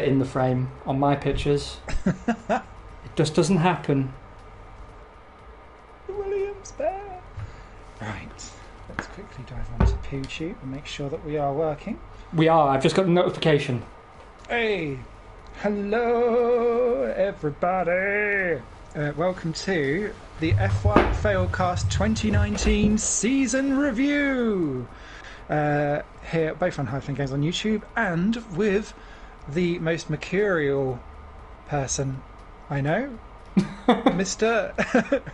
in the frame on my pictures. It just doesn't happen. Williams Bear. Right, let's quickly dive onto PewTube and make sure that we are working. We are. I've just got a notification. Hey, hello everybody. Welcome to the F1 Failcast 2019 season review. Here, both on Hyphen Games on YouTube, and with the most mercurial person I know, Mr.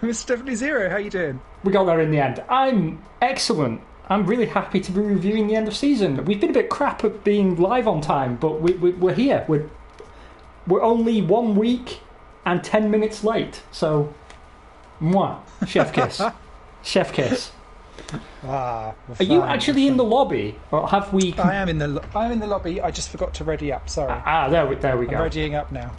Mr. Zero. How you doing? We got there in the end. I'm excellent. I'm really happy to be reviewing the end of season. We've been a bit crap at being live on time, but we're here. We're only 1 week and 10 minutes late. So, mwah, chef kiss, chef kiss. Are you actually in the lobby, or have we? I am in the lobby. I just forgot to ready up. Sorry. There we go. I'm readying up now.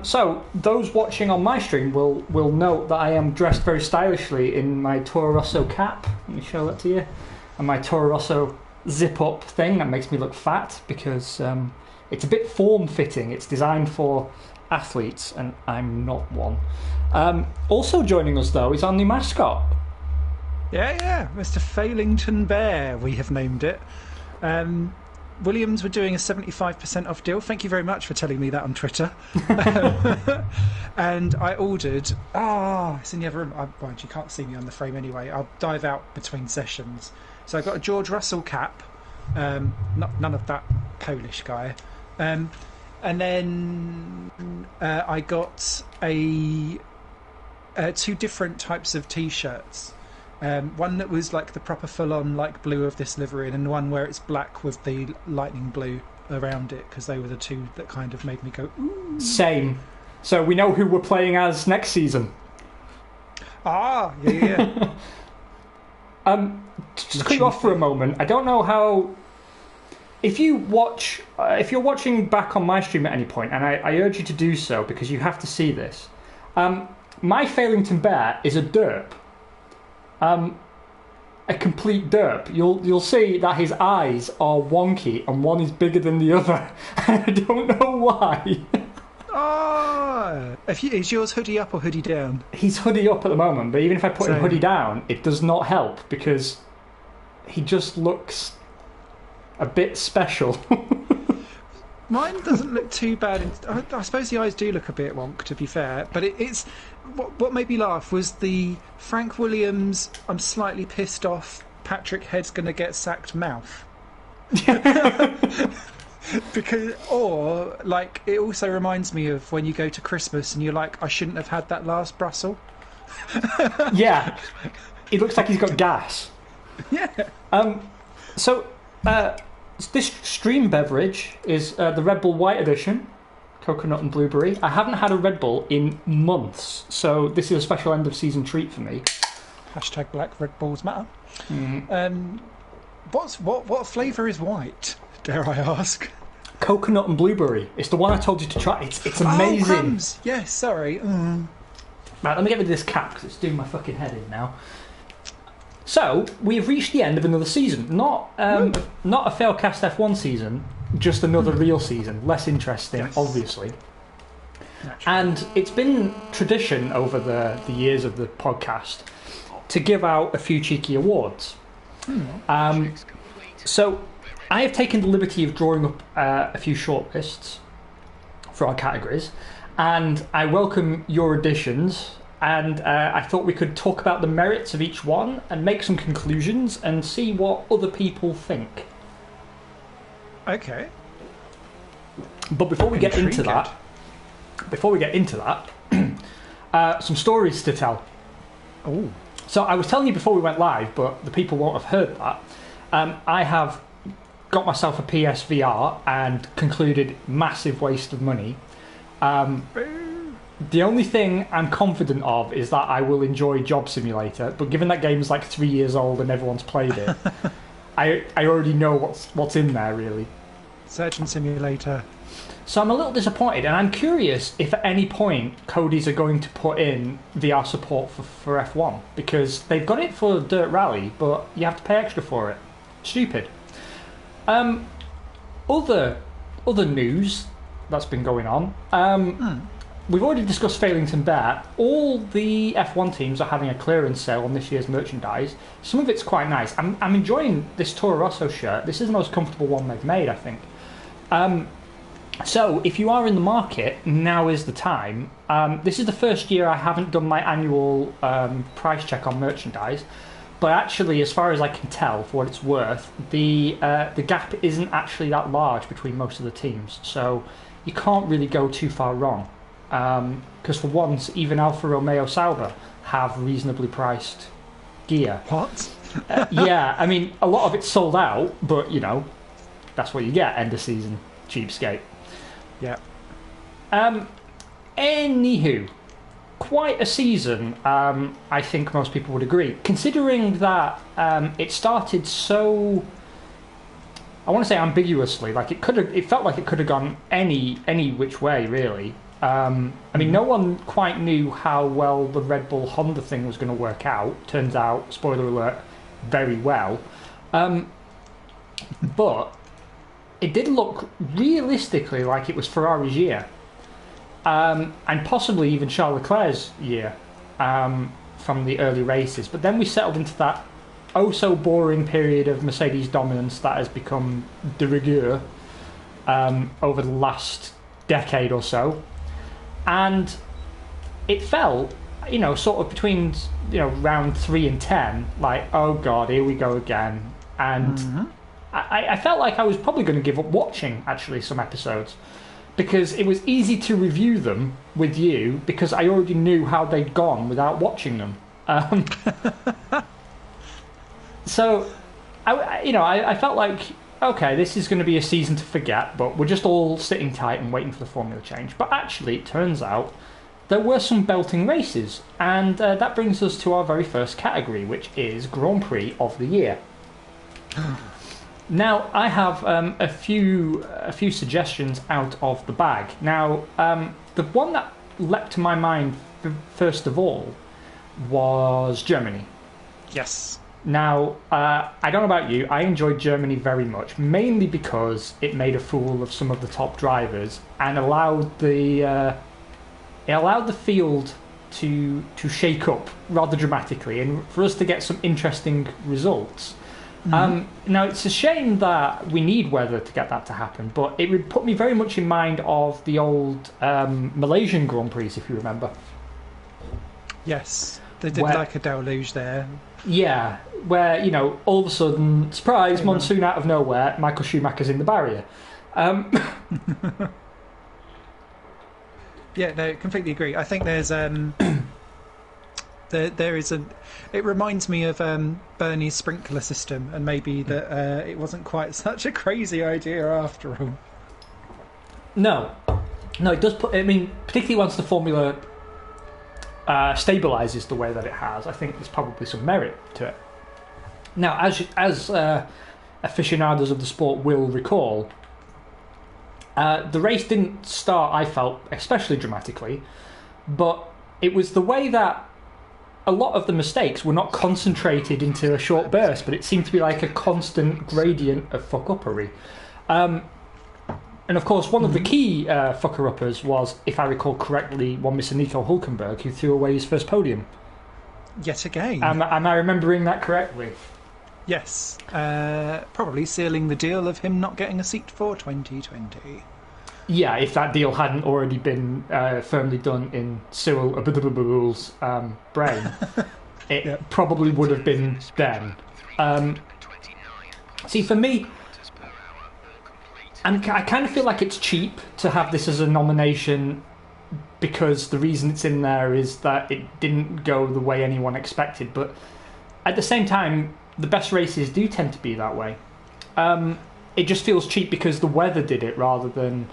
So those watching on my stream will note that I am dressed very stylishly in my Toro Rosso cap. Let me show that to you. And my Toro Rosso zip-up thing that makes me look fat because it's a bit form-fitting. It's designed for athletes, and I'm not one. Also joining us though is our new mascot. Yeah, Mr. Failington Bear, we have named it. Williams, we're doing a 75% off deal. Thank you very much for telling me that on Twitter. And I ordered... it's in the other room. Well, you can't see me on the frame anyway. I'll dive out between sessions. So I got a George Russell cap. None of that Polish guy. And then I got two different types of T-shirts. One that was like the proper full-on like blue of this livery, and one where it's black with the lightning blue around it, because they were the two that kind of made me go, ooh. Same. So we know who we're playing as next season. Yeah. Just to cut you off for a moment, I don't know how... If you're watching back on my stream at any point, and I urge you to do so because you have to see this, my Failington Bear is a derp. A complete derp. You'll see that his eyes are wonky and one is bigger than the other. I don't know why. Is yours hoodie up or hoodie down? He's hoodie up at the moment, but even if I put him hoodie down, it does not help because he just looks a bit special. Mine doesn't look too bad. I suppose the eyes do look a bit wonk, to be fair. But it's what made me laugh was the Frank Williams, I'm slightly pissed off, Patrick Head's going to get sacked mouth. It also reminds me of when you go to Christmas and you're like, I shouldn't have had that last Brussels. Yeah. It looks like he's got gas. Yeah. This stream beverage is the Red Bull White Edition, coconut and blueberry. I haven't had a Red Bull in months, so this is a special end of season treat for me. # Black Red Bulls matter. Mm. What flavour is white? Dare I ask? Coconut and blueberry. It's the one I told you to try. It's amazing. Oh, crumbs. Yes, sorry. Right, let me get rid of this cap because it's doing my fucking head in now. So, we have reached the end of another season. Not a Failcast F1 season, just another real season. Less interesting, yes. Obviously. Naturally. And it's been tradition over the years of the podcast to give out a few cheeky awards. So, I have taken the liberty of drawing up a few shortlists for our categories, and I welcome your additions. And I thought we could talk about the merits of each one and make some conclusions and see what other people think. Okay. But before we get into that, some stories to tell. Oh. So I was telling you before we went live, but the people won't have heard that. I have got myself a PSVR and concluded massive waste of money. The only thing I'm confident of is that I will enjoy Job Simulator, but given that game is like 3 years old and everyone's played it, I already know what's in there, really. Surgeon Simulator. So I'm a little disappointed, and I'm curious if at any point Cody's are going to put in VR support for F1, because they've got it for Dirt Rally, but you have to pay extra for it. Stupid. Other other news that's been going on. We've already discussed Failington Bear. All the F1 teams are having a clearance sale on this year's merchandise. Some of it's quite nice. I'm enjoying this Toro Rosso shirt. This is the most comfortable one they've made, I think. So if you are in the market, now is the time. This is the first year I haven't done my annual price check on merchandise. But actually, as far as I can tell, for what it's worth, the gap isn't actually that large between most of the teams. So you can't really go too far wrong. Because for once, even Alfa Romeo Sauber have reasonably priced gear. What? Yeah, I mean, a lot of it's sold out, but, you know, that's what you get, end of season, cheapskate. Yeah. Anywho, quite a season, I think most people would agree. Considering that it started so, I want to say ambiguously, like it felt like it could have gone any which way, really. I mean, no one quite knew how well the Red Bull Honda thing was going to work out. Turns out, spoiler alert, very well. But it did look realistically like it was Ferrari's year. And possibly even Charles Leclerc's year from the early races. But then we settled into that oh-so-boring period of Mercedes dominance that has become de rigueur over the last decade or so. And it felt, you know, sort of between, you know, round 3 and 10, like, oh God, here we go again. And I felt like I was probably going to give up watching, actually, some episodes. Because it was easy to review them with you, because I already knew how they'd gone without watching them. So, I felt like, okay, this is going to be a season to forget, but we're just all sitting tight and waiting for the formula change. But actually, it turns out there were some belting races, and that brings us to our very first category, which is Grand Prix of the Year. Now, I have a few suggestions out of the bag. Now, the one that leapt to my mind first of all was Germany. Yes. Now, I don't know about you, I enjoyed Germany very much, mainly because it made a fool of some of the top drivers and allowed the field to shake up rather dramatically and for us to get some interesting results. Now, it's a shame that we need weather to get that to happen, but it would put me very much in mind of the old Malaysian Grand Prix, if you remember. Yes, they did like a deluge there. Yeah, where, you know, all of a sudden, surprise, monsoon out of nowhere, Michael Schumacher's in the barrier. Yeah, no, completely agree. I think there's there is a. It reminds me of Bernie's sprinkler system, and maybe that it wasn't quite such a crazy idea after all. No, it does put. I mean, particularly once the formula stabilises the way that it has, I think there's probably some merit to it. Now, as aficionados of the sport will recall, the race didn't start, I felt, especially dramatically, but it was the way that a lot of the mistakes were not concentrated into a short burst, but it seemed to be like a constant gradient of fuck-uppery. And of course, one of the key fucker-uppers was, if I recall correctly, one Mr. Nico Hulkenberg, who threw away his first podium. Yet again. Am I remembering that correctly? Yes. Probably sealing the deal of him not getting a seat for 2020. Yeah, if that deal hadn't already been firmly done in Cyril Abitibabul's brain, it probably would have been then. See, for me, I kind of feel like it's cheap to have this as a nomination because the reason it's in there is that it didn't go the way anyone expected. But at the same time, the best races do tend to be that way. It just feels cheap because the weather did it rather than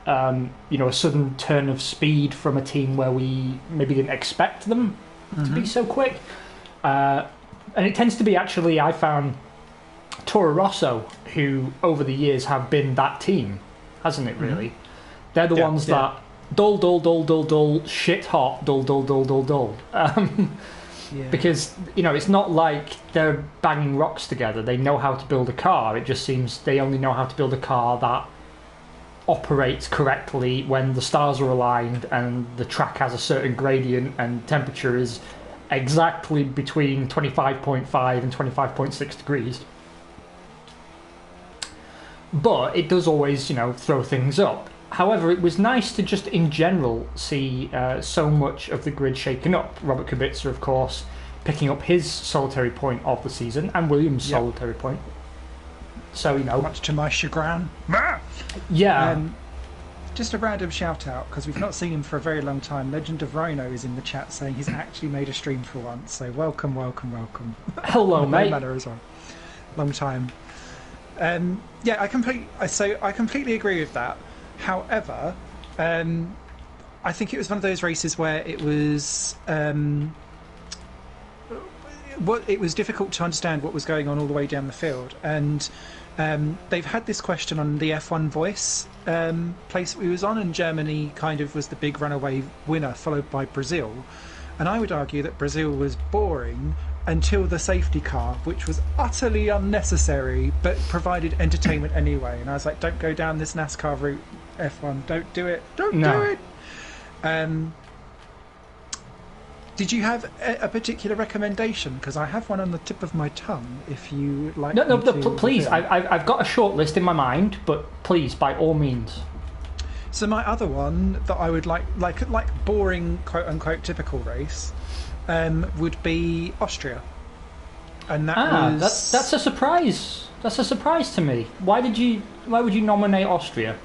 a sudden turn of speed from a team where we maybe didn't expect them to be so quick. And it tends to be, actually, I found, Toro Rosso, who over the years have been that team, hasn't it, really? They're the ones that dull, shit hot, dull. Because, it's not like they're banging rocks together. They know how to build a car. It just seems they only know how to build a car that operates correctly when the stars are aligned and the track has a certain gradient and temperature is exactly between 25.5 and 25.6 degrees. But it does always, throw things up. However, it was nice to just in general see so much of the grid shaken up. Robert Kubica, of course, picking up his solitary point of the season, and Williams' solitary point. So, much to my chagrin. Yeah. Just a random shout out, because we've not seen him for a very long time. Legend of Rhino is in the chat saying he's actually made a stream for once. So welcome. Hello, mate. No matter as well. Long time. I completely agree with that. However, I think it was one of those races where it was it was difficult to understand what was going on all the way down the field, and they've had this question on the F1 Voice place we was on, and Germany kind of was the big runaway winner, followed by Brazil. And I would argue that Brazil was boring until the safety car, which was utterly unnecessary, but provided entertainment anyway. And I was like, don't go down this NASCAR route, F1. Don't do it. Don't do it. Did you have a particular recommendation? Because I have one on the tip of my tongue, if you would like please. I've got a short list in my mind, but please, by all means. So my other one that I would like boring, quote-unquote, typical race would be Austria. And that's a surprise. That's a surprise to me. Why would you nominate Austria?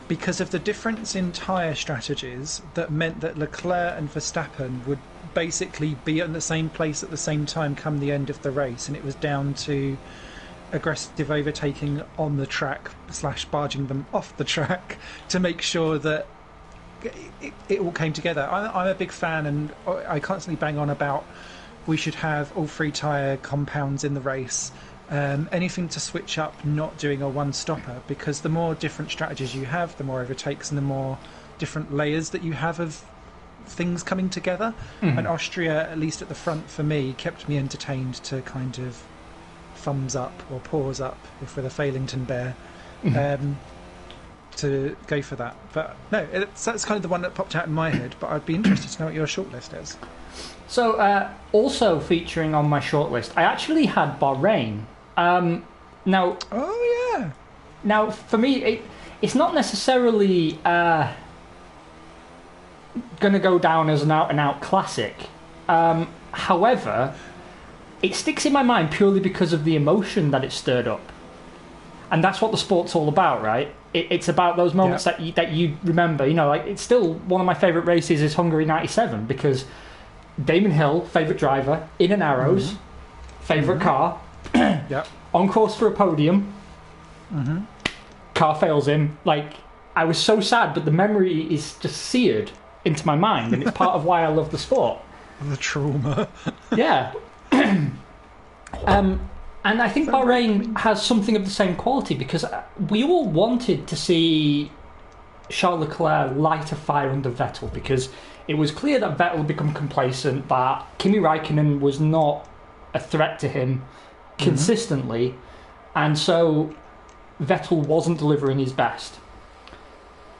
Because of the difference in tyre strategies that meant that Leclerc and Verstappen would basically be in the same place at the same time come the end of the race, and it was down to aggressive overtaking on the track / barging them off the track to make sure that it all came together. I'm a big fan, and I constantly bang on about we should have all 3 tyre compounds in the race. Anything to switch up, not doing a one-stopper, because the more different strategies you have, the more overtakes and the more different layers that you have of things coming together. Mm-hmm. And Austria, at least at the front for me, kept me entertained to kind of thumbs up or paws up, if we're the Failington bear, to go for that. But no, that's kind of the one that popped out in my head, but I'd be interested to know what your shortlist is. So, also featuring on my shortlist, I actually had Bahrain. Now, for me, it's not necessarily going to go down as an out-and-out classic. However, it sticks in my mind purely because of the emotion that it stirred up, and that's what the sport's all about, right? It's about those moments that you remember. It's still one of my favourite races is Hungary '97 because Damon Hill, favourite driver, in an Arrows, favourite car. On course for a podium. Car fails him. I was so sad, but the memory is just seared into my mind, and it's part of why I love the sport. The trauma. Yeah. And I think Bahrain has something of the same quality, because we all wanted to see Charles Leclerc light a fire under Vettel, because it was clear that Vettel had become complacent, that Kimi Räikkönen was not a threat to him consistently, and so Vettel wasn't delivering his best.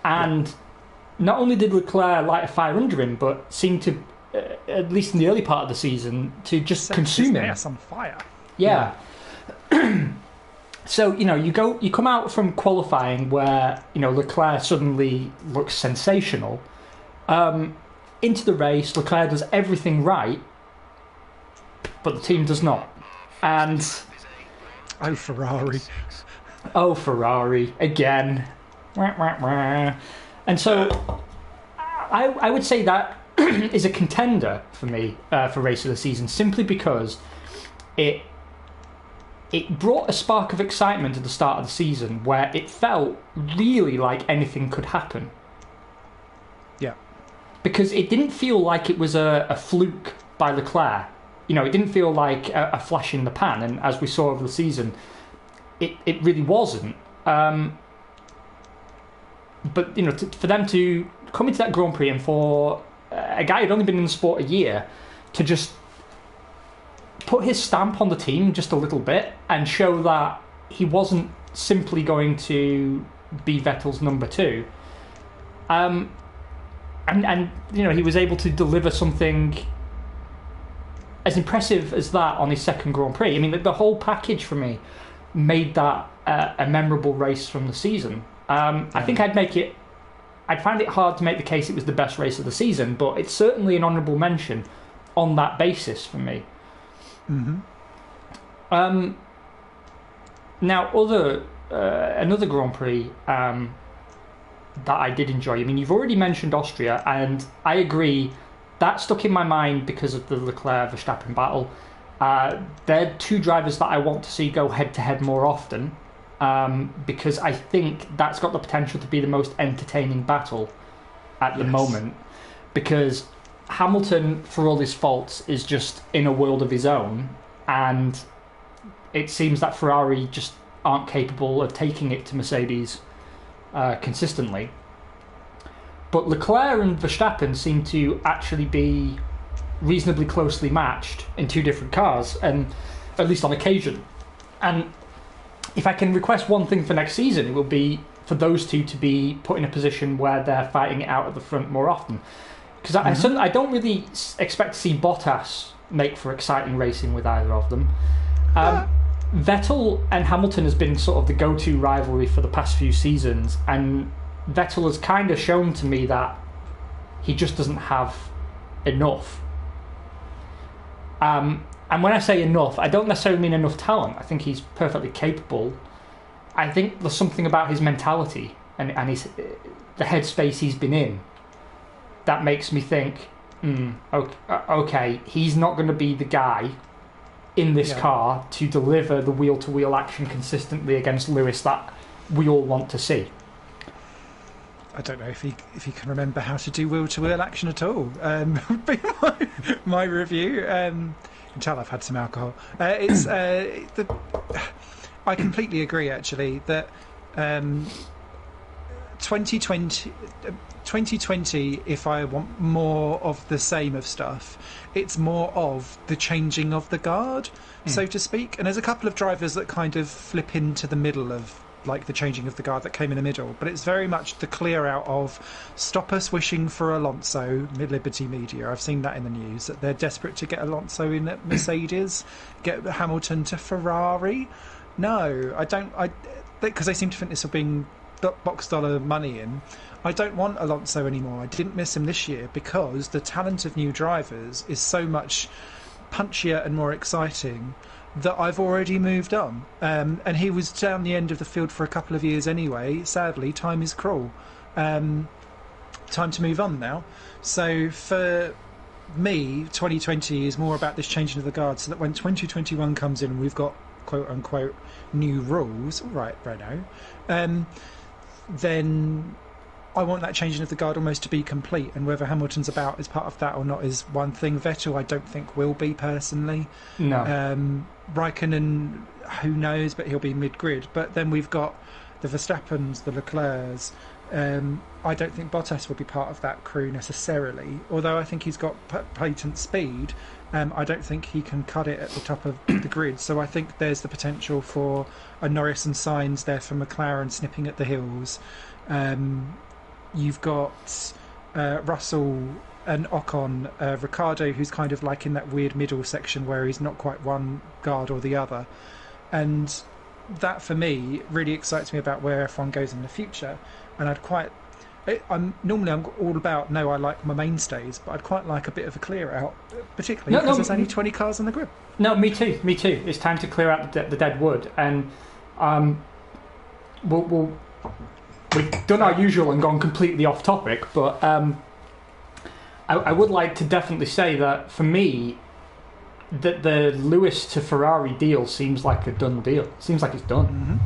And not only did Leclerc light a fire under him, but seemed to, at least in the early part of the season, to just consume him. On fire. Yeah. So you come out from qualifying where Leclerc suddenly looks sensational. Into the race, Leclerc does everything right, but the team does not. And oh, Ferrari again. And so I would say that is a contender for me for race of the season, simply because it brought a spark of excitement at the start of the season where it felt really like anything could happen. Yeah. Because it didn't feel like it was a fluke by Leclerc. It didn't feel like a flash in the pan, and as we saw over the season, it really wasn't. But for them to come into that Grand Prix, and for a guy who'd only been in the sport a year to just put his stamp on the team just a little bit and show that he wasn't simply going to be Vettel's number 2. And he was able to deliver something as impressive as that on his second Grand Prix. I mean, the whole package for me made that a memorable race from the season. I think I'd find it hard to make the case it was the best race of the season, but it's certainly an honourable mention on that basis for me. Mm-hmm. Now, another Grand Prix that I did enjoy. I mean, you've already mentioned Austria, and I agree that stuck in my mind because of the Leclerc-Verstappen battle. They're two drivers that I want to see go head-to-head more often, because I think that's got the potential to be the most entertaining battle at the moment. Because Hamilton, for all his faults, is just in a world of his own, and it seems that Ferrari just aren't capable of taking it to Mercedes consistently. But Leclerc and Verstappen seem to actually be reasonably closely matched in two different cars, and at least on occasion. And if I can request one thing for next season, it will be for those two to be put in a position where they're fighting it out at the front more often. Because I don't really expect to see Bottas make for exciting racing with either of them. Vettel and Hamilton has been sort of the go-to rivalry for the past few seasons, and Vettel has kind of shown to me that he just doesn't have enough. And when I say enough, I don't necessarily mean enough talent. I think he's perfectly capable. I think there's something about his mentality and the headspace he's been in that makes me think, okay, he's not going to be the guy in this car to deliver the wheel-to-wheel action consistently against Lewis that we all want to see. I don't know if he can remember how to do wheel-to-wheel action at all. Would be my review. You can tell I've had some alcohol. I completely agree, actually, that 2020, if I want more of the same of stuff, it's more of the changing of the guard, so to speak. And there's a couple of drivers that kind of flip into the middle of like the changing of the guard that came in the middle, but it's very much the clear out of stop us wishing for Alonso, Liberty Media. I've seen that in the news, that they're desperate to get Alonso in at Mercedes, get Hamilton to Ferrari. No, I don't, because they seem to think this will bring box dollar money in. I don't want Alonso anymore. I didn't miss him this year because the talent of new drivers is so much punchier and more exciting that I've already moved on. And he was down the end of the field for a couple of years anyway. Sadly, time is cruel. Time to move on now. So for me, 2020 is more about this changing of the guard, so that when 2021 comes in and we've got quote-unquote new rules, all right, Renault, then I want that changing of the guard almost to be complete, and whether Hamilton's about as part of that or not is one thing. Vettel I don't think will be, personally. No. Raikkonen, who knows, but he'll be mid-grid. But then we've got the Verstappens, the Leclercs. I don't think Bottas will be part of that crew necessarily, although I think he's got patent speed. I don't think he can cut it at the top of the grid, so I think there's the potential for a Norris and Sainz there for McLaren snipping at the heels. You've got Russell and Ocon, Ricciardo, who's kind of like in that weird middle section where he's not quite one guard or the other. And that, for me, really excites me about where F1 goes in the future. And I'm all about, I like my mainstays, but I'd quite like a bit of a clear out, particularly because there's only 20 cars on the grid. No, me too. It's time to clear out the dead wood. And we've done our usual and gone completely off topic, but I would like to definitely say that for me, that the Lewis to Ferrari deal seems like a done deal. Seems like it's done. Mm-hmm.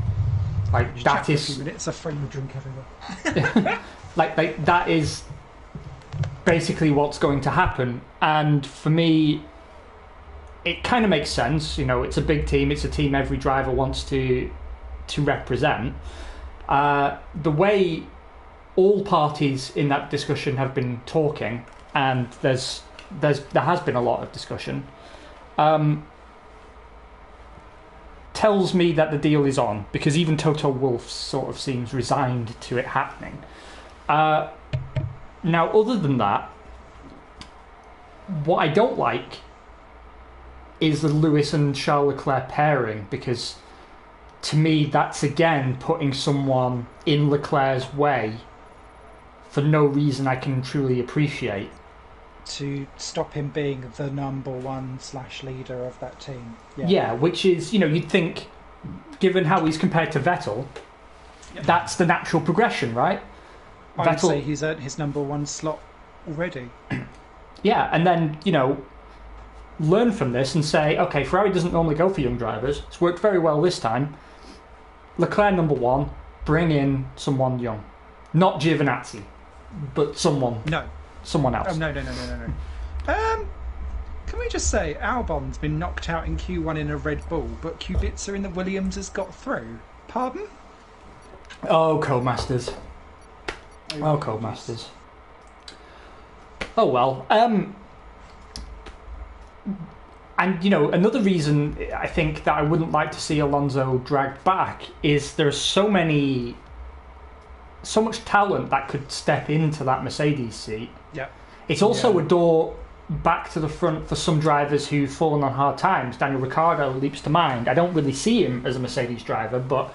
Like that is. A few minutes, I frame the drink everywhere. like that is basically what's going to happen, and for me, it kind of makes sense. It's a big team. It's a team every driver wants to represent. The way all parties in that discussion have been talking, and there has been a lot of discussion. tells me that the deal is on, because even Toto Wolff sort of seems resigned to it happening. Now, other than that, what I don't like is the Lewis and Charles Leclerc pairing, because to me that's again putting someone in Leclerc's way for no reason I can truly appreciate. To stop him being the number one / leader of that team. Yeah, which is, you'd think, given how he's compared to Vettel, that's the natural progression, right? I would say he's earned his number one slot already. Yeah, and then, learn from this and say, okay, Ferrari doesn't normally go for young drivers. It's worked very well this time. Leclerc number one, bring in someone young. Not Giovinazzi, but someone else. Oh, no. Can we just say Albon's been knocked out in Q1 in a Red Bull, but Kubica in the Williams has got through? Pardon? Oh, Codemasters. Oh, well. And, another reason I think that I wouldn't like to see Alonso dragged back is there's so much talent that could step into that Mercedes seat. Yeah. It's also a door back to the front for some drivers who've fallen on hard times. Daniel Ricciardo leaps to mind. I don't really see him as a Mercedes driver, but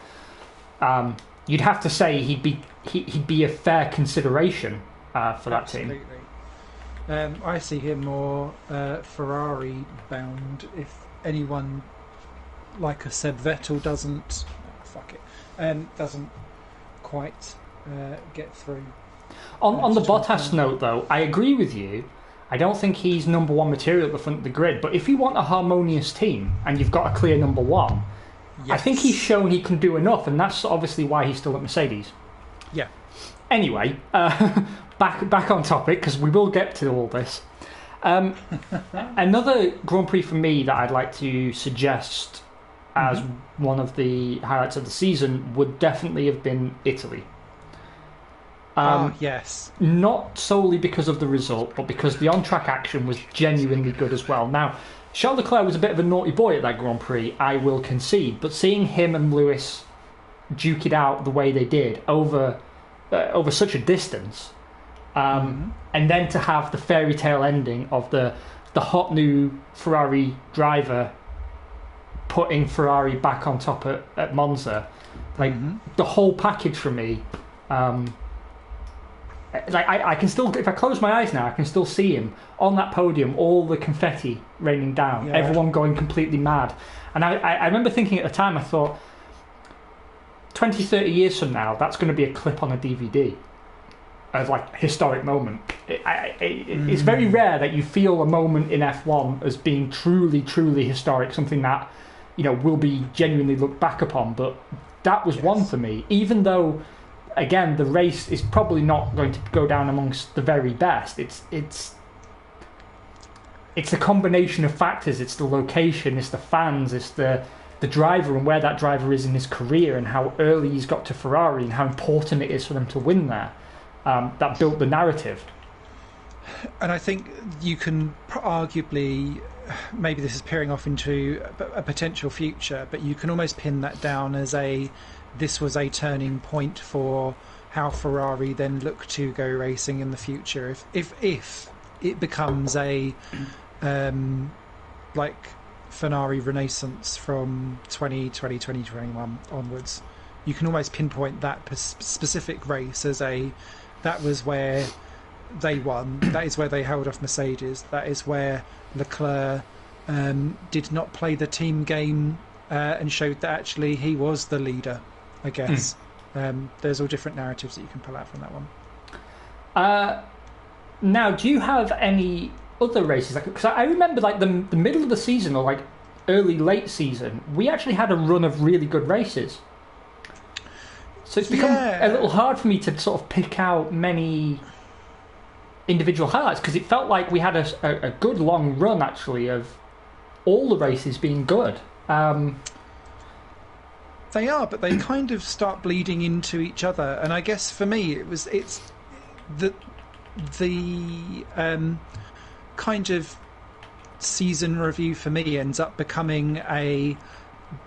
you'd have to say he'd be a fair consideration for that team. I see him more Ferrari bound. If anyone, like I said, Vettel doesn't quite get through. On the Bottas note, though, I agree with you. I don't think he's number one material at the front of the grid. But if you want a harmonious team and you've got a clear number one, I think he's shown he can do enough, and that's obviously why he's still at Mercedes. Yeah. Anyway, back on topic, because we will get to all this. Another Grand Prix for me that I'd like to suggest as one of the highlights of the season would definitely have been Italy. Yes. Not solely because of the result, but because the on-track action was genuinely good as well. Now, Charles Leclerc was a bit of a naughty boy at that Grand Prix, I will concede, but seeing him and Lewis duke it out the way they did over such a distance, and then to have the fairy tale ending of the hot new Ferrari driver putting Ferrari back on top at Monza, the whole package for me. I can still, if I close my eyes now, I can still see him on that podium, all the confetti raining down, everyone going completely mad. And I remember thinking at the time, I thought, 20, 30 years from now, that's going to be a clip on a DVD as a historic moment. It's very rare that you feel a moment in F1 as being truly, truly historic, something that will be genuinely looked back upon. But that was one for me, even though, again, the race is probably not going to go down amongst the very best. It's a combination of factors. It's the location, it's the fans, it's the driver and where that driver is in his career and how early he's got to Ferrari and how important it is for them to win there. That built the narrative. And I think you can arguably, maybe this is peering off into a potential future, but you can almost pin that down as this was a turning point for how Ferrari then look to go racing in the future. If it becomes a Ferrari renaissance from 2021 onwards, you can almost pinpoint that specific race as that was where they won, that is where they held off Mercedes, that is where Leclerc did not play the team game and showed that actually he was the leader, I guess. There's all different narratives that you can pull out from that one. Now, do you have any other races? Because I remember the middle of the season or early, late season, we actually had a run of really good races. So it's become a little hard for me to sort of pick out many individual highlights, because it felt like we had a good long run, actually, of all the races being good. They are, but they kind of start bleeding into each other. And I guess for me, it's the kind of season review for me ends up becoming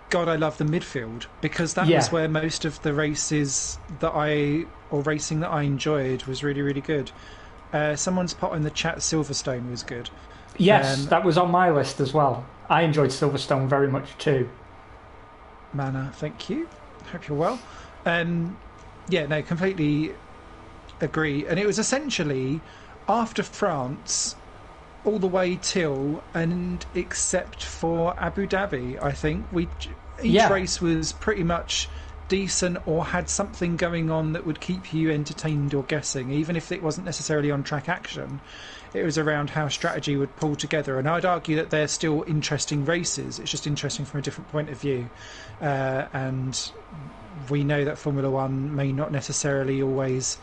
God, I love the midfield, because that Yeah. was where most of the races racing that I enjoyed was really, really good. Someone's put in the chat Silverstone was good. Yes, that was on my list as well. I enjoyed Silverstone very much too. Mana, thank you. Hope you're well. Yeah, no, completely agree. And it was essentially after France, all the way till and except for Abu Dhabi, I think each race was pretty much decent or had something going on that would keep you entertained or guessing, even if it wasn't necessarily on track action. It was around how strategy would pull together, and I'd argue that they're still interesting races. It's just interesting from a different point of view, and we know that Formula One may not necessarily always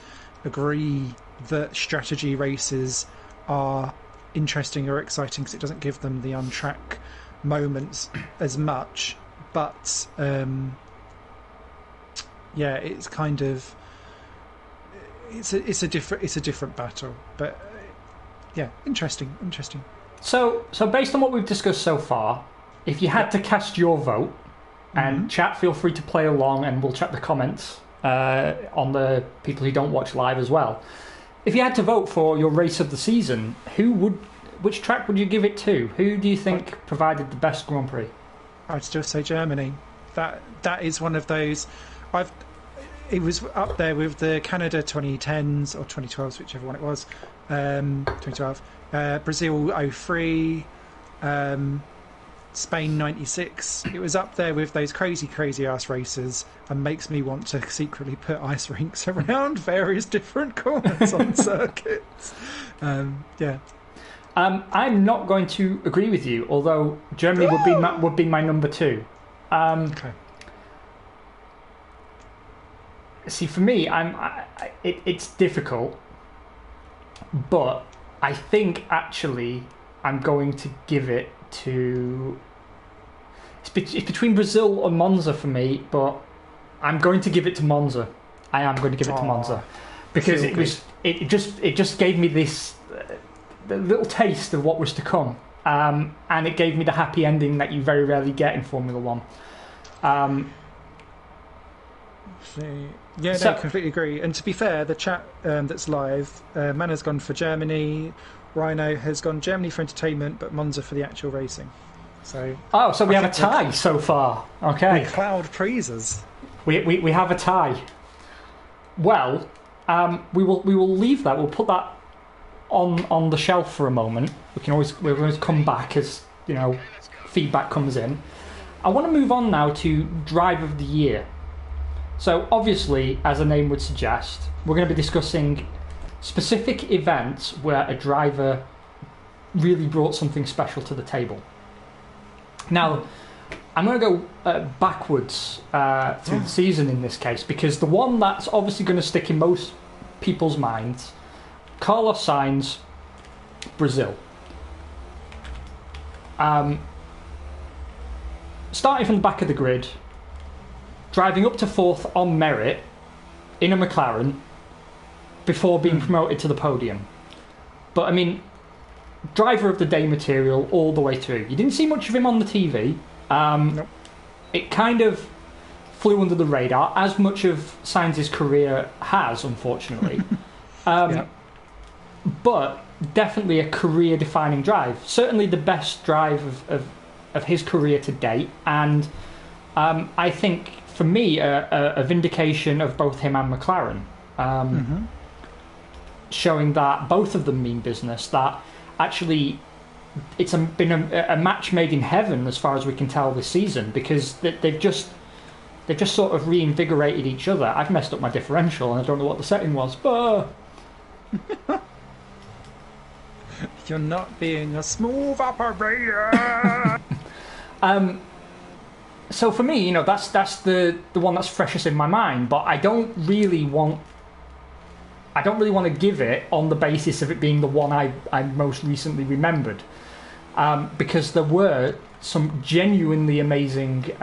agree that strategy races are interesting or exciting because it doesn't give them the on-track moments as much. But yeah, it's kind of it's a different battle. But yeah, interesting. So based on what we've discussed so far, if you had to cast your vote, and chat, feel free to play along, and we'll check the comments on the people who don't watch live as well. If you had to vote for your race of the season, which track would you give it to? Who do you think provided the best Grand Prix? I'd still say Germany. That is one of those. It was up there with the Canada 2010s or 2012s, whichever one it was. 2012, Brazil 03, Spain 96. It was up there with those crazy ass races, and makes me want to secretly put ice rinks around various different corners on circuits. Yeah. I'm not going to agree with you, although Germany would be my number 2. Okay. See, for me, it's difficult, but I think actually I'm going to give it to. It's between Brazil and Monza for me, but I'm going to give it to Monza. I am going to give it to Monza because it just gave me this the little taste of what was to come, and it gave me the happy ending that you very rarely get in Formula One. Yeah, no, completely agree. And to be fair, the chat that's live, Mana's gone for Germany, Rhino has gone Germany for entertainment, but Monza for the actual racing. So we have a tie so far. Okay, we cloud praisers. We have a tie. Well, we will leave that. We'll put that on the shelf for a moment. We're going to come back as feedback comes in. I want to move on now to Drive of the Year. So obviously, as the name would suggest, we're going to be discussing specific events where a driver really brought something special to the table. Now, I'm going to go backwards through the season in this case, because the one that's obviously going to stick in most people's minds, Carlos Sainz, Brazil. Starting from the back of the grid, driving up to 4th on merit in a McLaren before being promoted to the podium. But I mean, driver of the day material all the way through. You didn't see much of him on the TV. Nope. It kind of flew under the radar, as much of Sainz's career has, unfortunately. But definitely a career-defining drive. Certainly the best drive of his career to date, and I think for me a vindication of both him and McLaren, showing that both of them mean business, that actually it's been a match made in heaven as far as we can tell this season, because they've just sort of reinvigorated each other. I've messed up my differential and I don't know what the setting was, but you're not being a smooth operator. So for me, that's the one that's freshest in my mind. But I don't really want to give it on the basis of it being the one I most recently remembered, because there were some genuinely amazing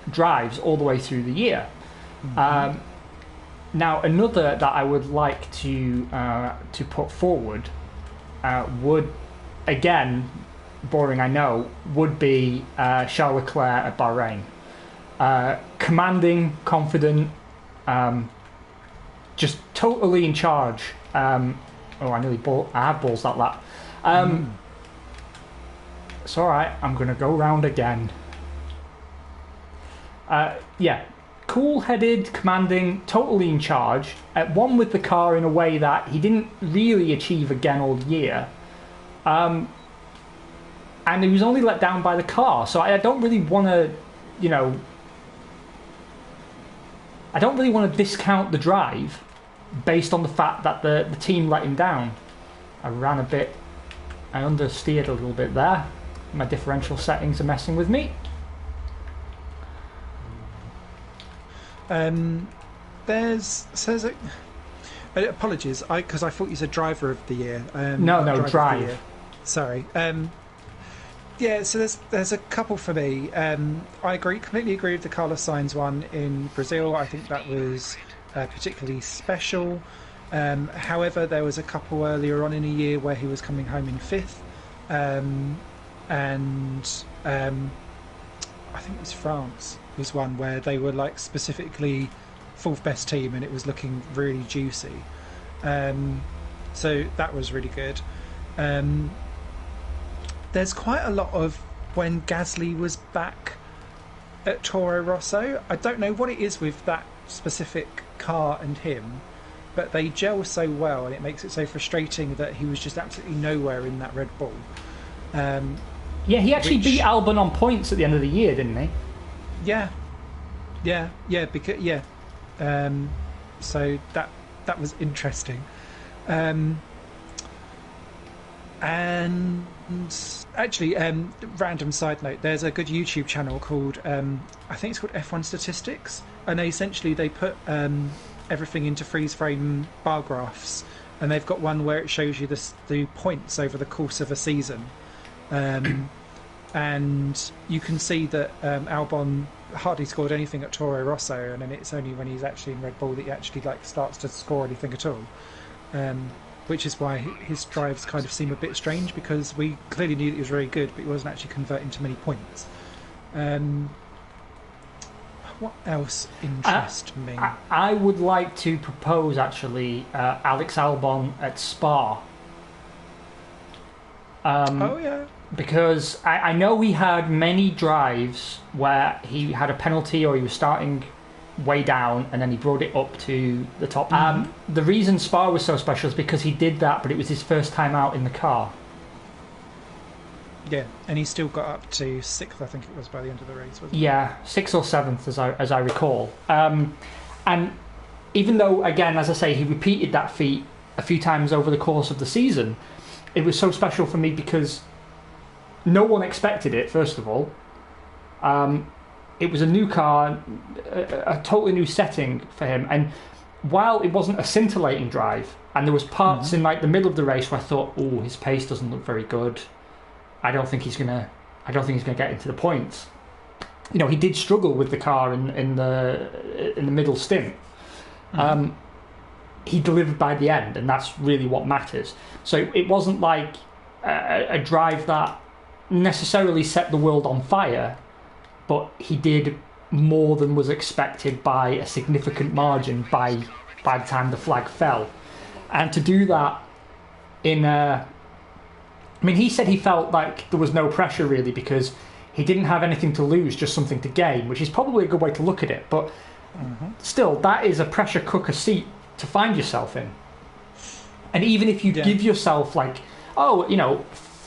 drives all the way through the year. Now, another that I would like to put forward would, again, boring, I know, would be Charles Leclerc at Bahrain. Commanding, confident, just totally in charge. I have balls that lap. It's alright, I'm going to go round again. Cool-headed, commanding, totally in charge. One with the car in a way that he didn't really achieve again all year. And he was only let down by the car. So I don't really want to, I don't really want to discount the drive based on the fact that the team let him down. I understeered a little bit there. My differential settings are messing with me. Apologies, because I thought you said driver of the year. Drive. Sorry. So there's a couple for me. I completely agree with the Carlos Sainz one in Brazil. I think that was particularly special. However, there was a couple earlier on in the year where he was coming home in fifth, and I think it was France was one where they were like specifically fourth best team and it was looking really juicy. So that was really good. There's quite a lot of when Gasly was back at Toro Rosso. I don't know what it is with that specific car and him, but they gel so well and it makes it so frustrating that he was just absolutely nowhere in that Red Bull. He actually beat Albon on points at the end of the year, didn't he? So that was interesting. And actually, random side note, there's a good YouTube channel called I think it's called F1 Statistics, and they put everything into freeze frame bar graphs, and they've got one where it shows you the points over the course of a season. And you can see that Albon hardly scored anything at Toro Rosso, and then it's only when he's actually in Red Bull that he actually starts to score anything at all. Which is why his drives kind of seem a bit strange, because we clearly knew that he was very good, but he wasn't actually converting to many points. What else interests me? I would like to propose actually Alex Albon at Spa. Because I know he had many drives where he had a penalty or he was starting way down and then he brought it up to the top. The reason Spa was so special is because he did that, but it was his first time out in the car. Yeah, and he still got up to 6th, I think it was, by the end of the race, wasn't it? Yeah, 6th or 7th, as I recall. And even though, again, as I say, he repeated that feat a few times over the course of the season, it was so special for me because no one expected it, first of all. It was a new car, a totally new setting for him. And while it wasn't a scintillating drive, and there was parts in like the middle of the race where I thought, oh, his pace doesn't look very good. I don't think he's gonna get into the points. He did struggle with the car in the middle stint. He delivered by the end, and that's really what matters. So it wasn't like a drive that necessarily set the world on fire, but he did more than was expected by a significant margin by the time the flag fell. And to do that he said he felt like there was no pressure really because he didn't have anything to lose, just something to gain, which is probably a good way to look at it. But still, that is a pressure cooker seat to find yourself in. And even if you give yourself 4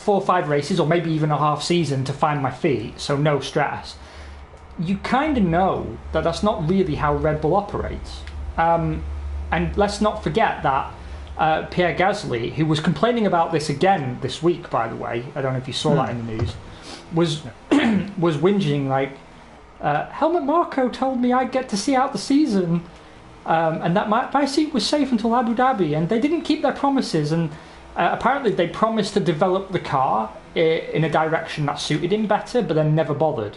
or 5 races or maybe even a half season to find my feet, so no stress, you kind of know that that's not really how Red Bull operates. And let's not forget that Pierre Gasly, who was complaining about this again this week, by the way, I don't know if you saw that in the news, was whinging Helmut Marko told me I'd get to see out the season, and that my seat was safe until Abu Dhabi, and they didn't keep their promises, and apparently they promised to develop the car in a direction that suited him better, but then never bothered.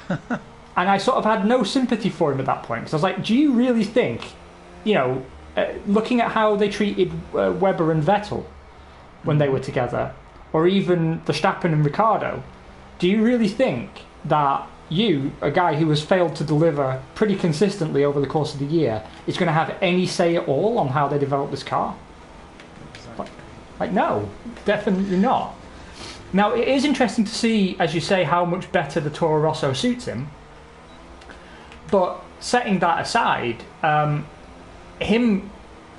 And I sort of had no sympathy for him at that point, because I was like, do you really think, looking at how they treated Webber and Vettel when they were together, or even Verstappen and Ricciardo, do you really think that you, a guy who has failed to deliver pretty consistently over the course of the year, is going to have any say at all on how they develop this car? Exactly. Like, no, definitely not. Now, it is interesting to see, as you say, how much better the Toro Rosso suits him. But setting that aside, him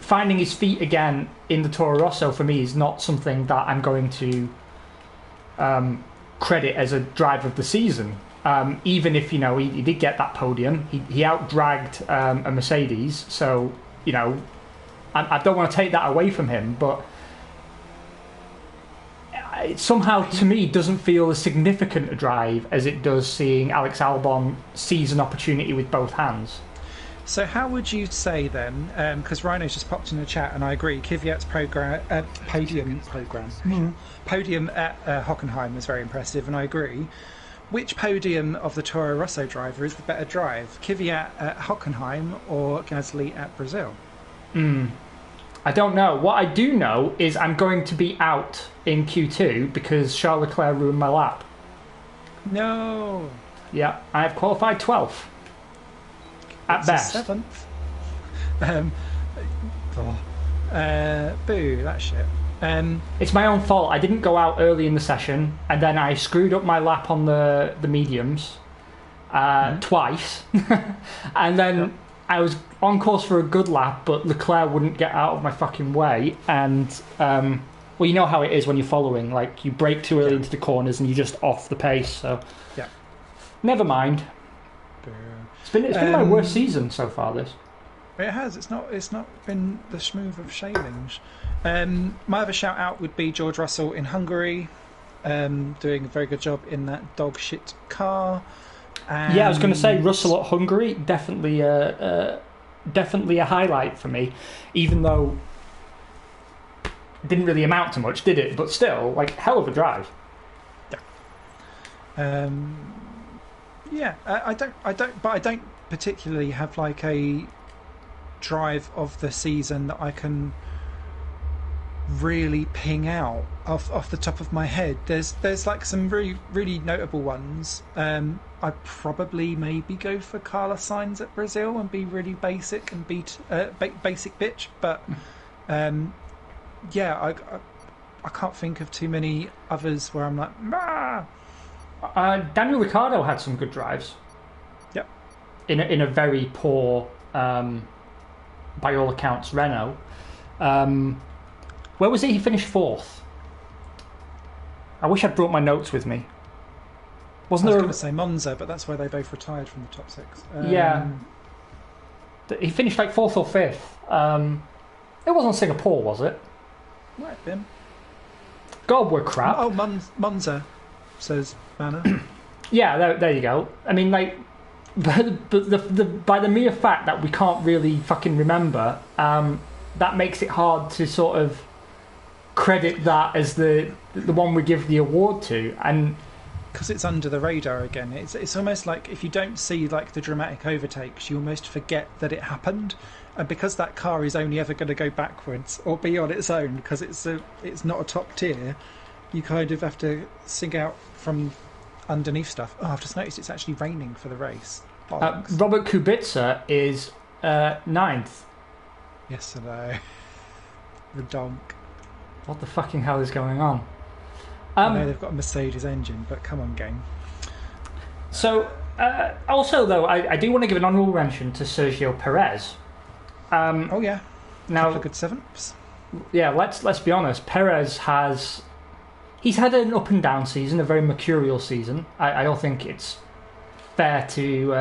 finding his feet again in the Toro Rosso for me is not something that I'm going to credit as a driver of the season. Even if, he did get that podium, he out-dragged a Mercedes, so, I don't want to take that away from him, but it somehow, to me, doesn't feel as significant a drive as it does seeing Alex Albon seize an opportunity with both hands. So how would you say then, because Rhino's just popped in the chat, and I agree, Kvyat's podium at Hockenheim was very impressive, and I agree. Which podium of the Toro Rosso driver is the better drive? Kvyat at Hockenheim or Gasly at Brazil? I don't know. What I do know is I'm going to be out in Q2 because Charles Leclerc ruined my lap. No. Yeah, I have qualified 12th. At best. 7th. Boo, that shit. It's my own fault. I didn't go out early in the session, and then I screwed up my lap on the mediums twice. And then I was on course for a good lap, but Leclerc wouldn't get out of my fucking way. And, well, you know how it is when you're following. Like, you brake too early into the corners and you're just off the pace. So, never mind. It's been my worst season so far, this. It has. It's not been the schmoove of Shailings. My other shout out would be George Russell in Hungary, doing a very good job in that dog shit car. And I was going to say Russell at Hungary, definitely a highlight for me, even though it didn't really amount to much, did it? But still, like, hell of a drive. I don't particularly have like a drive of the season that I can really ping out off the top of my head. There's like some really, really notable ones. I'd probably maybe go for Carlos Sainz at Brazil and be really basic and beat basic bitch, but I can't think of too many others where I'm like, Daniel Ricciardo had some good drives. Yep. In a very poor, by all accounts, Renault. Where was he? He finished 4th. I wish I'd brought my notes with me. I was going to say Monza, but that's where they both retired from the top 6. He finished like 4th or 5th. It wasn't Singapore, was it? Might have been. God, we're crap. Oh, Monza, says Manor. Yeah, there you go. I mean, like, but by the mere fact that we can't really fucking remember, that makes it hard to sort of credit that as the one we give the award to, and because it's under the radar again. It's almost like if you don't see like the dramatic overtakes, you almost forget that it happened, and because that car is only ever going to go backwards or be on its own because it's not a top tier, you kind of have to sing out from underneath stuff. Oh, I've just noticed it's actually raining for the race. Robert Kubica is 9th. Yes, I know. The donk. What the fucking hell is going on? I know they've got a Mercedes engine, but come on, gang. So, also though, I do want to give an honourable mention to Sergio Perez. Oh yeah. Now, couple of good 7ths. Yeah, let's be honest. Perez he's had an up and down season, a very mercurial season. I don't think it's fair to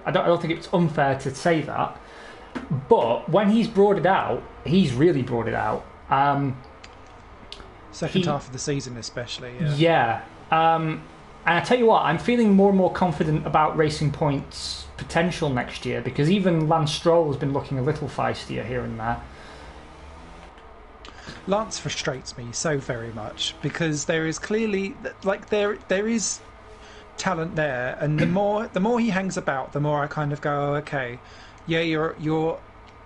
I don't think it's unfair to say that. But when he's brought it out, he's really brought it out. Second half of the season, especially. Yeah. And I tell you what, I'm feeling more and more confident about Racing Point's potential next year, because even Lance Stroll has been looking a little feistier here and there. Lance frustrates me so very much because there is clearly there is talent there, and the more he hangs about, the more I kind of go, oh, okay, yeah,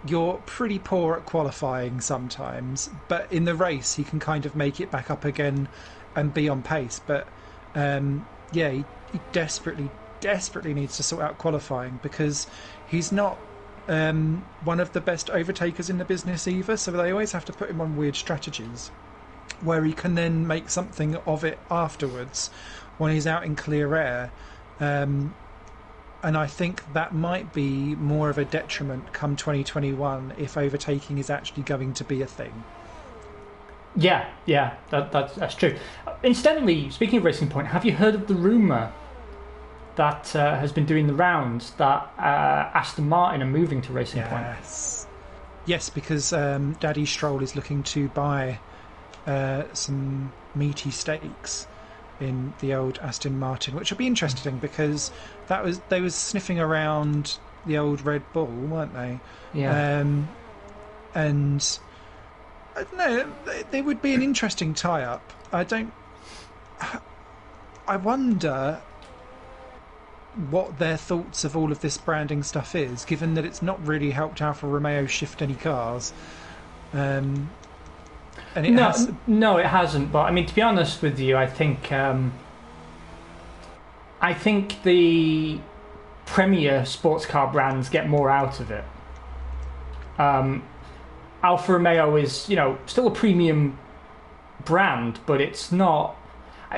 you're pretty poor at qualifying sometimes, but in the race he can kind of make it back up again and be on pace. But he desperately needs to sort out qualifying, because he's not one of the best overtakers in the business either. So they always have to put him on weird strategies where he can then make something of it afterwards when he's out in clear air. And I think that might be more of a detriment come 2021 if overtaking is actually going to be a thing. Yeah, that's true. Incidentally, speaking of Racing Point, have you heard of the rumour that has been doing the rounds that Aston Martin are moving to Racing Point? Yes, because Daddy Stroll is looking to buy some meaty stakes in the old Aston Martin, which will be interesting, because they was sniffing around the old Red Bull, weren't they? Yeah. And I don't know, they would be an interesting tie-up. I wonder what their thoughts of all of this branding stuff is, given that it's not really helped Alfa Romeo shift any cars. And no, it hasn't. But I mean, to be honest with you, I think the premier sports car brands get more out of it. Alfa Romeo is, still a premium brand, but it's not.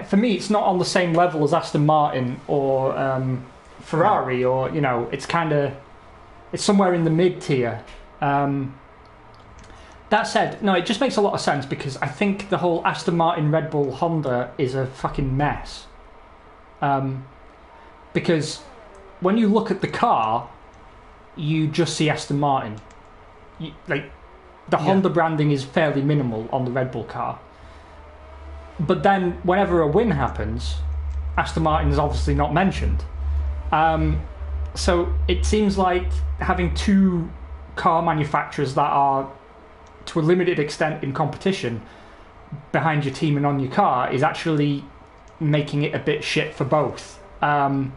For me, it's not on the same level as Aston Martin or Ferrari, or it's somewhere in the mid tier. That said, no, it just makes a lot of sense, because I think the whole Aston Martin, Red Bull, Honda is a fucking mess. Because when you look at the car, you just see Aston Martin. The Honda branding is fairly minimal on the Red Bull car. But then, whenever a win happens, Aston Martin is obviously not mentioned. So it seems like having two car manufacturers that are, to a limited extent, in competition behind your team and on your car is actually making it a bit shit for both. And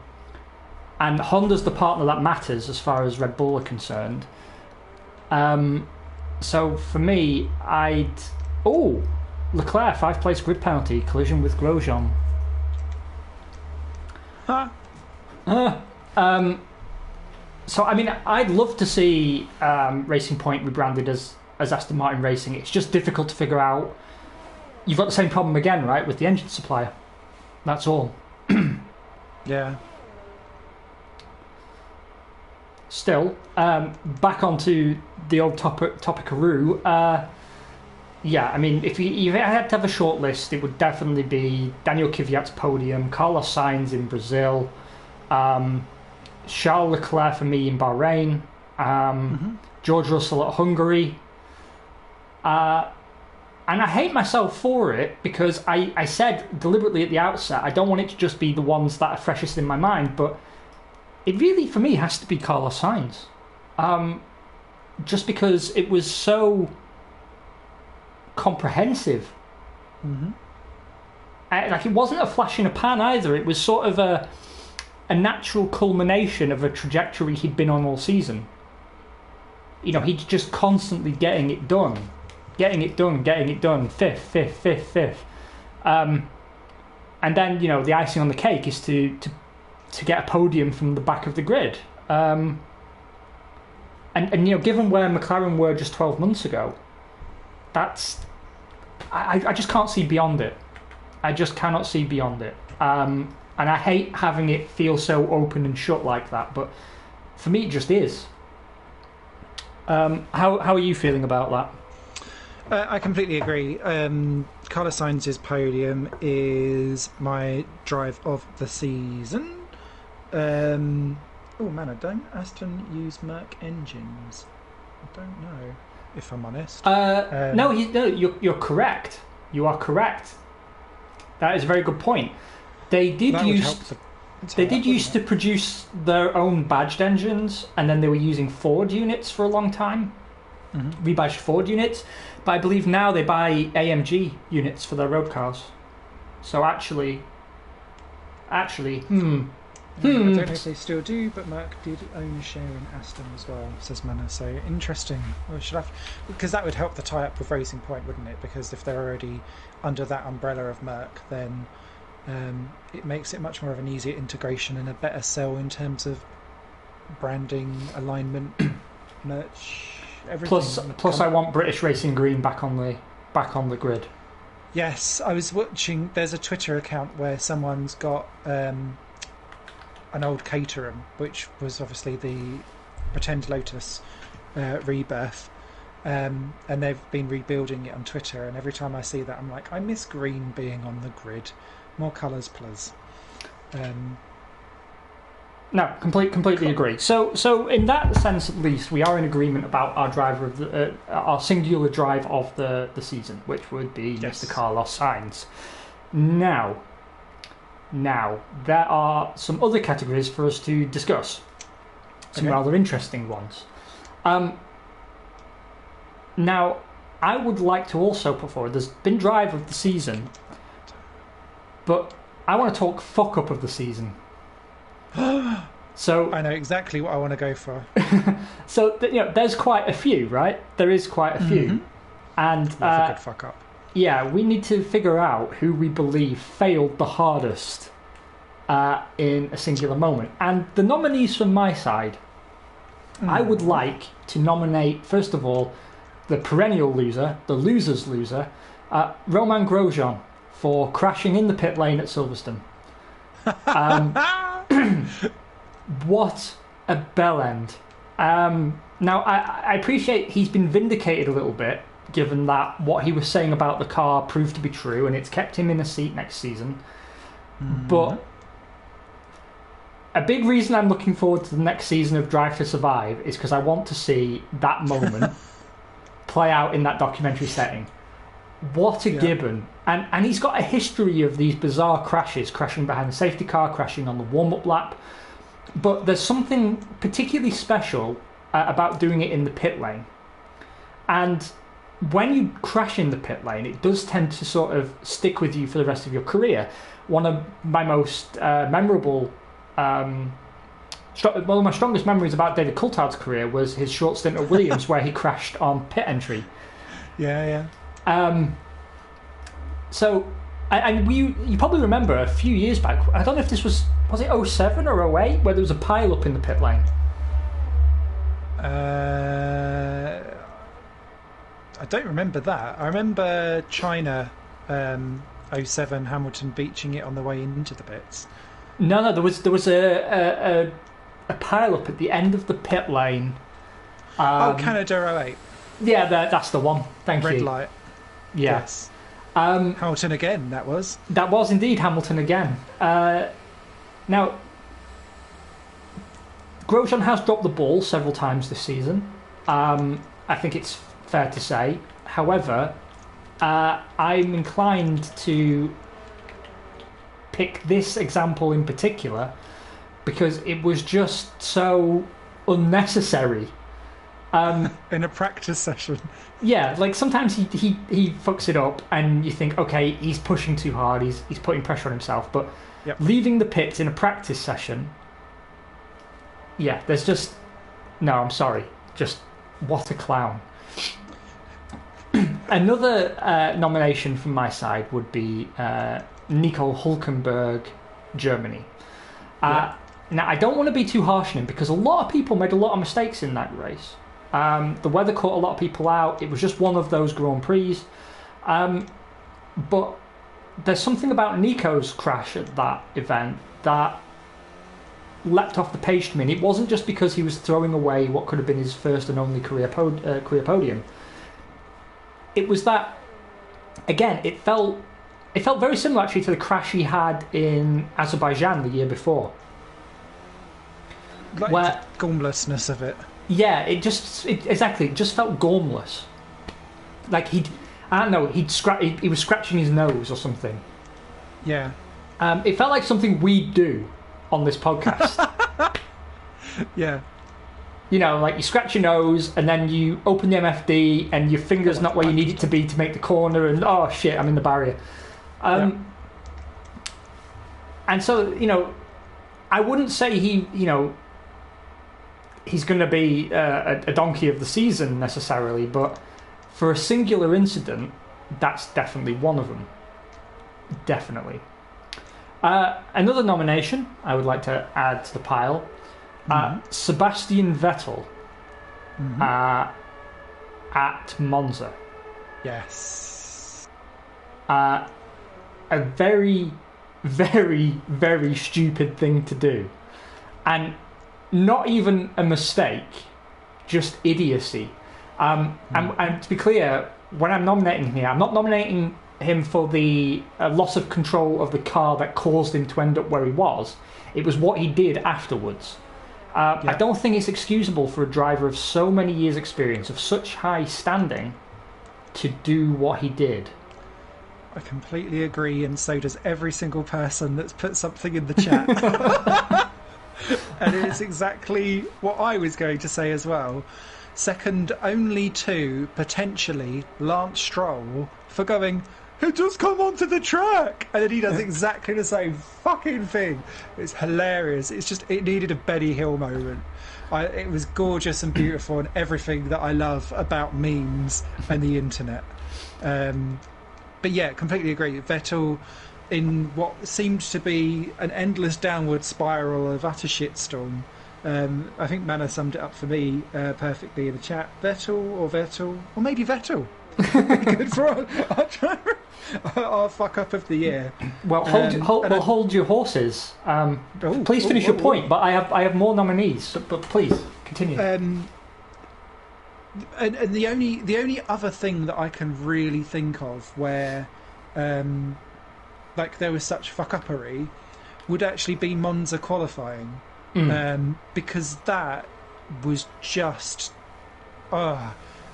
Honda's the partner that matters as far as Red Bull are concerned. So for me, Leclerc, 5th-place grid penalty, collision with Grosjean. So, I mean, I'd love to see Racing Point rebranded as Aston Martin Racing. It's just difficult to figure out. You've got the same problem again, right, with the engine supplier. That's all. Yeah. Still, back onto the old topic-a-roo. Yeah, I mean, if you had to have a short list, it would definitely be Daniel Kvyat's podium, Carlos Sainz in Brazil, Charles Leclerc for me in Bahrain, George Russell at Hungary. And I hate myself for it, because I said deliberately at the outset, I don't want it to just be the ones that are freshest in my mind, but it really, for me, has to be Carlos Sainz. Just because it was so comprehensive. It wasn't a flash in a pan either. It was sort of a natural culmination of a trajectory he'd been on all season. He's just constantly getting it done, fifth. And then, the icing on the cake is to get a podium from the back of the grid. And given where McLaren were just 12 months ago, I just can't see beyond it. I just cannot see beyond it. And I hate having it feel so open and shut like that, but for me it just is. How are you feeling about that? I completely agree. Carlos Sainz's podium is my drive of the season. Oh man, I don't Aston use Merc engines. I don't know, if I'm honest. No, you're correct. You are correct. That is a very good point. They did used to produce their own badged engines, and then they were using Ford units for a long time. Rebadged Ford units, but I believe now they buy AMG units for their road cars. So actually, I don't know if they still do, but Merck did own a share in Aston as well, says Manor. So interesting. We should have, because that would help the tie-up with Racing Point, wouldn't it? Because if they're already under that umbrella of Merck, then it makes it much more of an easier integration and a better sell in terms of branding, alignment, merch, everything. Plus, I want British Racing Green back on the grid. Yes, I was watching. There's a Twitter account where someone's got an old Caterham, which was obviously the Pretend Lotus rebirth, and they've been rebuilding it on Twitter. And every time I see that, I'm like, I miss green being on the grid. More colours, please. No, completely agree. So in that sense, at least, we are in agreement about our driver of our singular drive of the season, which would be Mr. Carlos Sainz. Now, there are some other categories for us to discuss. Some rather interesting ones. Now, I would like to also put forward, there's been drive of the season, but I want to talk fuck up of the season. So I know exactly what I want to go for. So there's quite a few, right? There is quite a few, and a good fuck up. Yeah, we need to figure out who we believe failed the hardest in a singular moment. And the nominees from my side, I would like to nominate, first of all, the perennial loser, the loser's loser, Romain Grosjean, for crashing in the pit lane at Silverstone. What a bell end. Now, I appreciate he's been vindicated a little bit, given that what he was saying about the car proved to be true, and it's kept him in a seat next season. But a big reason I'm looking forward to the next season of Drive to Survive is because I want to see that moment play out in that documentary setting. What a gibbon. And he's got a history of these bizarre crashes, crashing behind the safety car, crashing on the warm-up lap. But there's something particularly special about doing it in the pit lane. And when you crash in the pit lane, it does tend to sort of stick with you for the rest of your career. One of my most memorable... one of my strongest memories about David Coulthard's career was his short stint at Williams where he crashed on pit entry. Yeah. So, and you probably remember a few years back, I don't know if this was it 07 or 08, where there was a pile-up in the pit lane? I don't remember that. I remember China 07, Hamilton beaching it on the way into the pits. No, there was a pile-up at the end of the pit lane. Canada 08. Yeah, that's the one. Thank you. Red light. Yeah. Yes. Hamilton again, that was. That was indeed Hamilton again. Now, Grosjean has dropped the ball several times this season. I think it's fair to say. However, I'm inclined to pick this example in particular because it was just so unnecessary. In a practice session. Yeah, like sometimes he fucks it up and you think, okay, he's pushing too hard, he's putting pressure on himself, but leaving the pits in a practice session, there's just... No, I'm sorry. Just, what a clown. Another nomination from my side would be Nico Hülkenberg, Germany. Now, I don't want to be too harsh on him because a lot of people made a lot of mistakes in that race. The weather caught a lot of people out. It was just one of those Grand Prix. But there's something about Nico's crash at that event that leapt off the page to me. And it wasn't just because he was throwing away what could have been his first and only career podium. It was that, again, it felt very similar actually to the crash he had in Azerbaijan the year before. Like the gormlessness of it. Yeah, it just felt gormless. Like he was scratching his nose or something. Yeah. It felt like something we do on this podcast. Yeah. You know, like you scratch your nose and then you open the MFD and your finger's not where you need it to be to make the corner and oh shit, I'm in the barrier. And so, I wouldn't say he's going to be a donkey of the season necessarily, but for a singular incident, that's definitely one of them. Definitely. Another nomination I would like to add to the pile, Sebastian Vettel at Monza. Yes. A very, very, very stupid thing to do. And not even a mistake, just idiocy. And to be clear, when I'm nominating him here, I'm not nominating him for the loss of control of the car that caused him to end up where he was. It was what he did afterwards. I don't think it's excusable for a driver of so many years' experience, of such high standing, to do what he did. I completely agree, and so does every single person that's put something in the chat. And it's exactly what I was going to say as well. Second only to, potentially, Lance Stroll for going, "He just come onto the track!" And then he does exactly the same fucking thing. It's hilarious. It's just, it needed a Benny Hill moment. It was gorgeous and beautiful and everything that I love about memes and the internet. But yeah, completely agree. Vettel, in what seemed to be an endless downward spiral of utter shitstorm. I think Manna summed it up for me perfectly in the chat. Vettel, or maybe Vettel. Good for our fuck up of the year. Well, hold your horses. Please finish your point. But I have more nominees. But please continue. And the only other thing that I can really think of where like there was such fuck-uppery would actually be Monza qualifying. Because that was just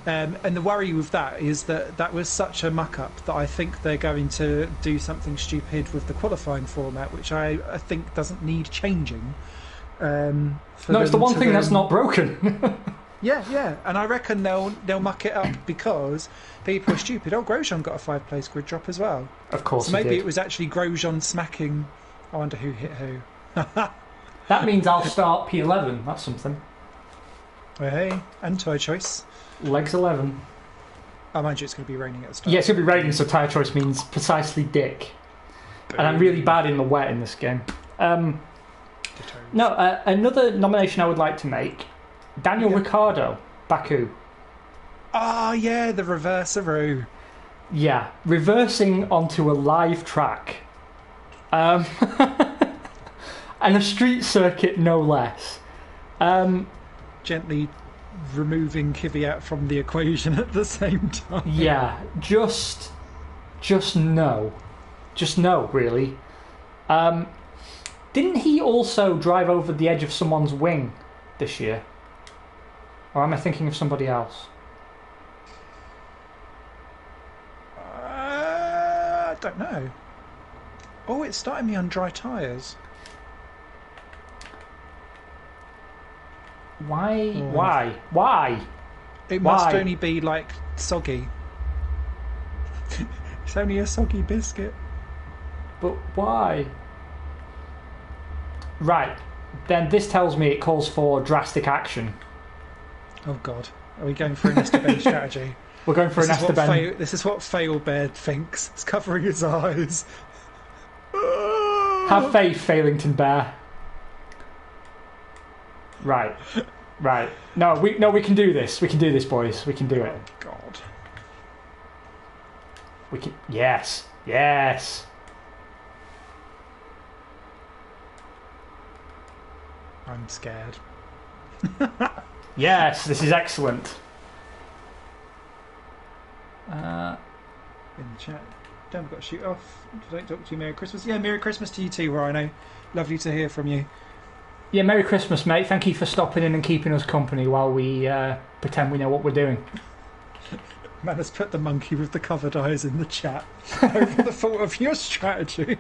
and the worry with that is that was such a muck-up that I think they're going to do something stupid with the qualifying format, which I think doesn't need changing. No, it's the one thing that's not broken. Yeah, and I reckon they'll muck it up because people are stupid. Oh, Grosjean got a 5-place grid drop as well. Of course, so maybe it was actually Grosjean smacking. I wonder who hit who. That means I'll start P11. That's something. Hey, and tyre choice. Legs 11. Oh, mind you, it's going to be raining at the start. Yeah, it's going to be raining, so tyre choice means precisely dick. And I'm really bad in the wet in this game. Another nomination I would like to make. Daniel Ricciardo, Baku. Oh, yeah, the reverse-a-roo. Yeah, reversing onto a live track. And a street circuit, no less. Gently removing Kvyat from the equation at the same time. Yeah, just no. Just no, really. Didn't he also drive over the edge of someone's wing this year? Or am I thinking of somebody else? I don't know. Oh, it's starting me on dry tyres. Why? Why? It must only be like soggy. It's only a soggy biscuit. But why? Right. Then this tells me it calls for drastic action. Oh God. Are we going for an Esteban strategy? We're going for an Esteban. This is what Failbear thinks. It's covering his eyes. Have faith, Failington Bear. Right. No, we can do this. We can do this, boys. We can do it. Oh God. We can. Yes. I'm scared. Yes, this is excellent. In the chat. Don't got to shoot off. Don't talk to you. Merry Christmas. Yeah, Merry Christmas to you too, Rhino. Lovely to hear from you. Yeah, Merry Christmas, mate. Thank you for stopping in and keeping us company while we pretend we know what we're doing. Man has put the monkey with the covered eyes in the chat over the thought of your strategy.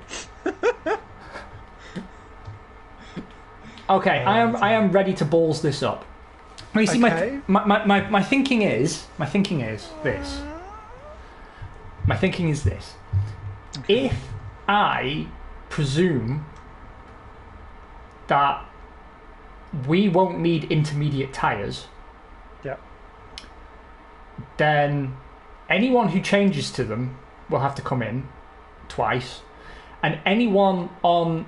Okay, I am ready to balls this up. Well, you see, Okay. my thinking is this. My thinking is this. Okay. If I presume that we won't need intermediate tyres, Yeah. then anyone who changes to them will have to come in twice, and anyone on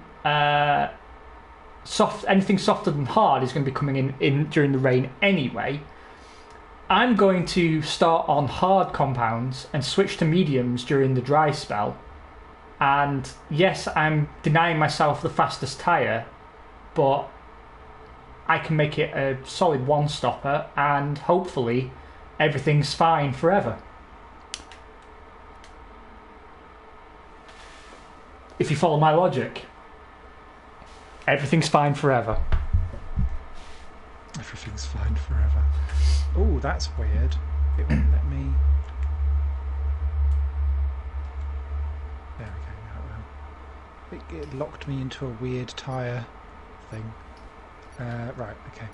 anything softer than hard is going to be coming in during the rain anyway. I'm going to start on hard compounds and switch to mediums during the dry spell. And yes, I'm denying myself the fastest tyre, but I can make it a solid one-stopper, and hopefully everything's fine forever. If you follow my logic, everything's fine forever. Everything's fine forever. Oh, that's weird. It won't let me... There we go, now it will. It locked me into a weird tyre thing. Right, okay.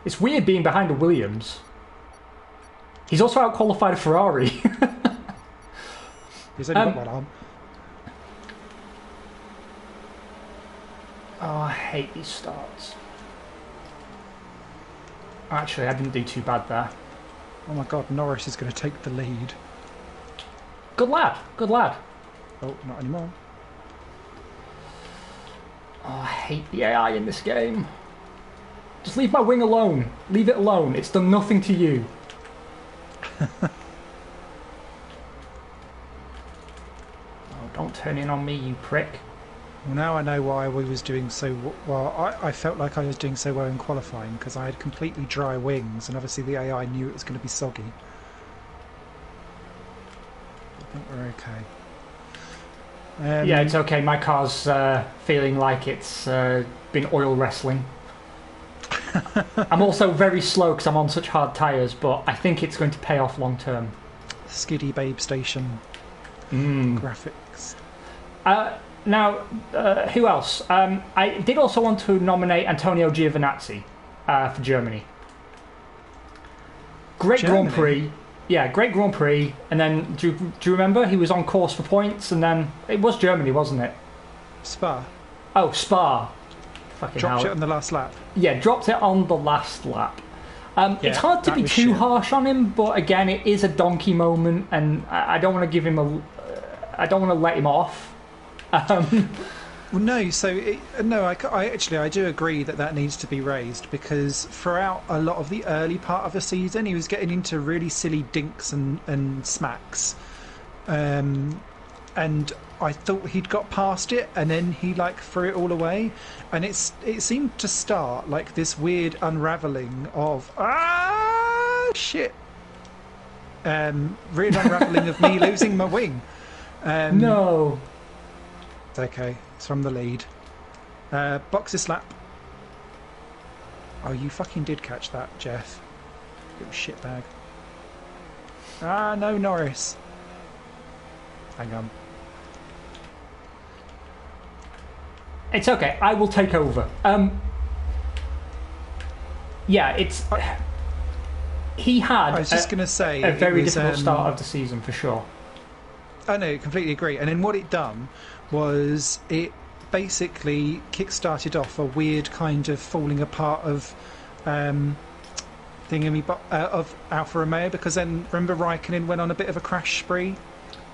It's weird being behind a Williams. He's also out-qualified a Ferrari. He's only got one arm. Oh, I hate these starts. Actually, I didn't do too bad there. Oh my god, Norris is going to take the lead. Good lad, good lad. Oh, not anymore. Oh, I hate the AI in this game. Just leave my wing alone. Leave it alone. It's done nothing to you. Oh, don't turn in on me, you prick. Well, now I know why we was doing so well. I felt like I was doing so well in qualifying because I had completely dry wings, and obviously the AI knew it was going to be soggy. I think we're okay. Yeah, it's okay. My car's feeling like it's been oil wrestling. I'm also very slow because I'm on such hard tyres, but I think it's going to pay off long term. Skiddy Babe Station graphics. Now, who else? I did also want to nominate Antonio Giovinazzi for Germany. Great Germany? Grand Prix. Yeah, great Grand Prix. And then, do you remember? He was on course for points, and then... It was Germany, wasn't it? Spa. Oh, Spa. Fucking Dropped hell. it on the last lap. Yeah, dropped it on the last lap. It's hard to that be was too shit. harsh on him, but again, it is a donkey moment, and I don't want to give him I don't want to let him off. Well, no. So I do agree that needs to be raised because throughout a lot of the early part of the season, he was getting into really silly dinks and smacks, and I thought he'd got past it, and then he threw it all away, and it seemed to start like this weird unraveling of shit, weird unraveling of me losing my wing. No. It's okay. It's from the lead. Box this lap. Oh, you fucking did catch that, Jeff. Little shitbag. No, Norris. Hang on. It's okay. I will take over. Yeah, it's... He had I was just going to say... a very was, difficult start of the season, for sure. I know, completely agree. And then what it done was it basically kick-started off a weird kind of falling apart of of Alfa Romeo, because then remember Raikkonen went on a bit of a crash spree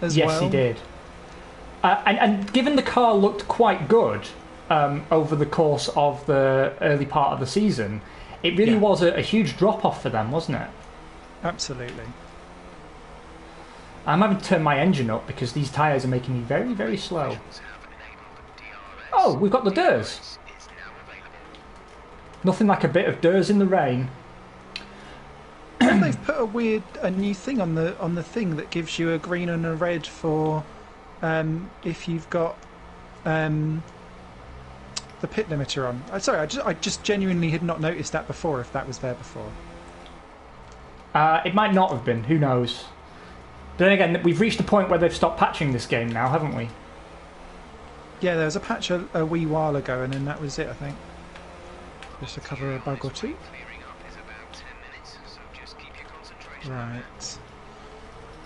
as well. Yes, he did. And given the car looked quite good over the course of the early part of the season, it really was a huge drop-off for them, wasn't it? Absolutely. I'm having to turn my engine up because these tyres are making me very, very slow. Oh, we've got the DRS. Nothing like a bit of DRS in the rain. And they've put a new thing on the thing that gives you a green and a red for if you've got the pit limiter on. Sorry, I just genuinely had not noticed that before. If that was there before, It might not have been. Who knows? But then again, we've reached the point where they've stopped patching this game now, haven't we? yeah, there was a patch a wee while ago, and then that was it. I think just to cover a bug or two. Right.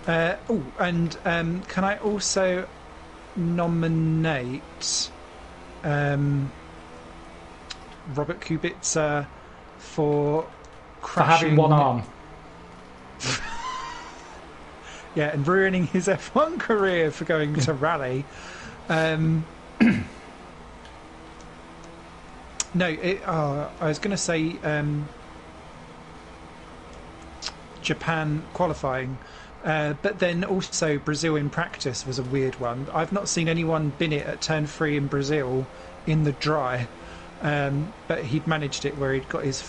Can I also nominate Robert Kubica for having one arm. Yeah, and ruining his F1 career for going to rally. No, I was going to say Japan qualifying, but then also Brazil in practice was a weird one. I've not seen anyone bin it at turn 3 in Brazil in the dry, but he'd managed it where he'd got his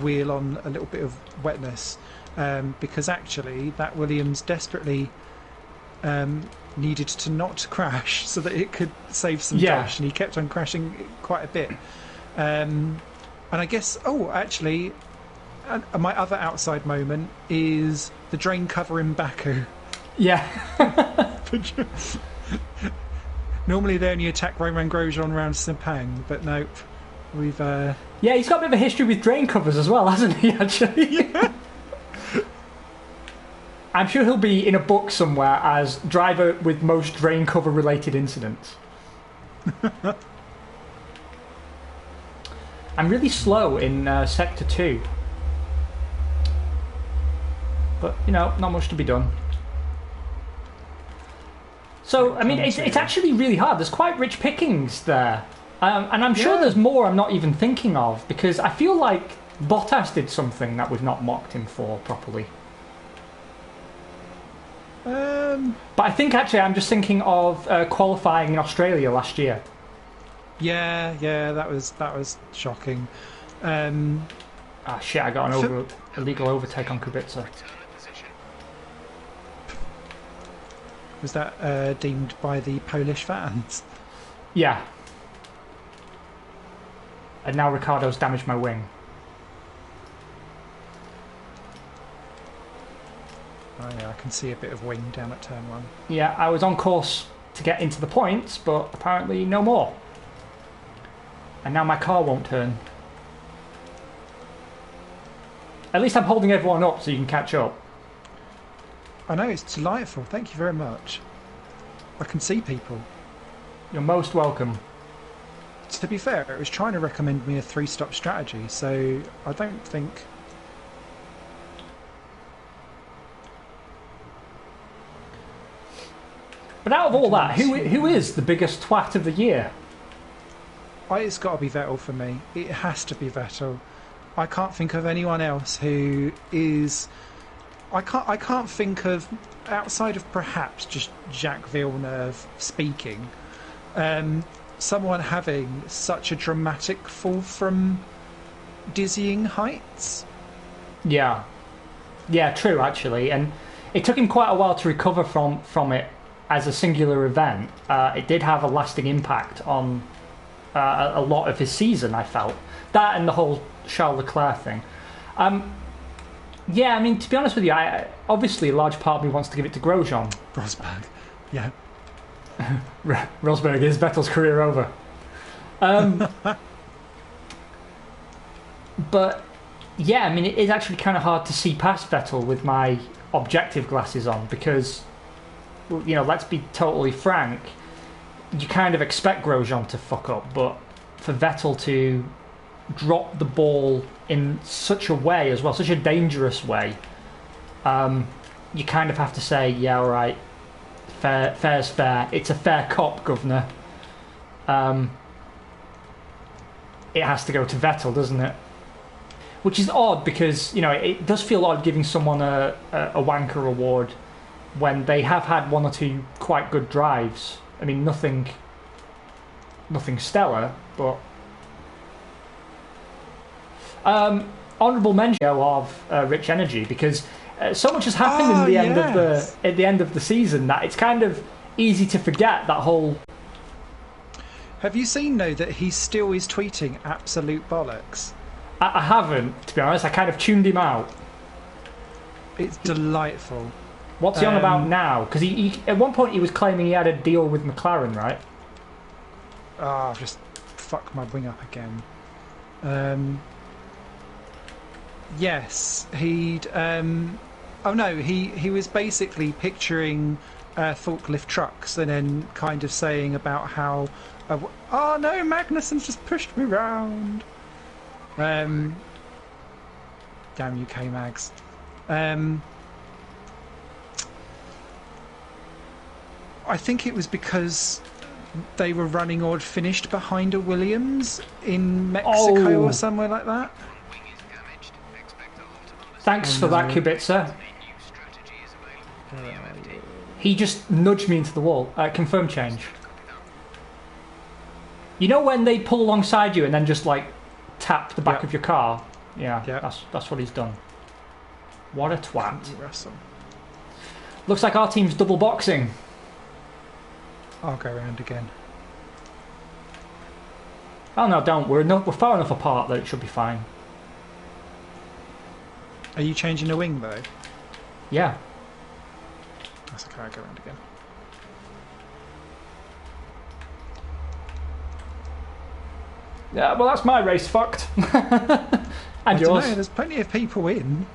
wheel on a little bit of wetness, because actually that Williams desperately needed to not crash so that it could save some dash, and he kept on crashing quite a bit. And I guess, actually, my other outside moment is the drain cover in Baku. Yeah. Normally they only attack Romain Grosjean around Sepang, but nope. We've Yeah, he's got a bit of a history with drain covers as well, hasn't he, actually? Yeah. I'm sure he'll be in a book somewhere as driver with most drain cover related incidents. I'm really slow in Sector 2. But, not much to be done. So, I mean, it's actually really hard. There's quite rich pickings there. And I'm sure there's more I'm not even thinking of, because I feel like Bottas did something that we've not mocked him for properly. But I think, actually, I'm just thinking of qualifying in Australia last year. Yeah, that was shocking. Shit, I got an illegal overtake on Kubica. Was that deemed by the Polish fans? Yeah. And now Ricciardo's damaged my wing. Oh yeah, I can see a bit of wing down at turn 1. Yeah, I was on course to get into the points, but apparently no more. And now my car won't turn. At least I'm holding everyone up so you can catch up. I know, it's delightful. Thank you very much. I can see people. You're most welcome. To be fair, it was trying to recommend me a 3-stop strategy, so I don't think... But out of all that, who is the biggest twat of the year? It's got to be Vettel for me. It has to be Vettel. I can't think of anyone else who is... I can't think of, outside of perhaps just Jacques Villeneuve speaking, someone having such a dramatic fall from dizzying heights. Yeah, true actually, and it took him quite a while to recover from it as a singular event. It did have a lasting impact on a lot of his season, I felt. That and the whole Charles Leclerc thing. Yeah, I mean, to be honest with you, obviously a large part of me wants to give it to Grosjean. Rosberg, yeah. Rosberg is Vettel's career over. But, yeah, I mean, it is actually kind of hard to see past Vettel with my objective glasses on because, let's be totally frank, you kind of expect Grosjean to fuck up, but for Vettel to drop the ball in such a way as well, such a dangerous way, you kind of have to say, yeah, all right, fair's fair. It's a fair cop, governor. It has to go to Vettel, doesn't it? Which is odd because, it does feel odd giving someone a wanker award when they have had one or two quite good drives. I mean, nothing stellar, but honourable mention of Rich Energy, because so much has happened at the end of the season that it's kind of easy to forget that whole. Have you seen though that he still is tweeting absolute bollocks? I haven't, to be honest. I kind of tuned him out. It's delightful. What's he on about now? Because he at one point he was claiming he had a deal with McLaren, right? I've just fucked my wing up again. Yes, he'd. He was basically picturing forklift trucks and then kind of saying about how Oh no, Magnussen's just pushed me round. Damn you, K-Mags. I think it was because they were running or had finished behind a Williams in Mexico or somewhere like that. Thanks for that, Kubica. He just nudged me into the wall. Confirm change. You know when they pull alongside you and then just like tap the back of your car? Yeah, that's what he's done. What a twat. Looks like our team's double boxing. I'll go around again. Oh no, don't. We're far enough apart that it should be fine. Are you changing the wing though? Yeah. That's okay, I'll go around again. Yeah, well that's my race fucked. And I yours. don't know, there's plenty of people in.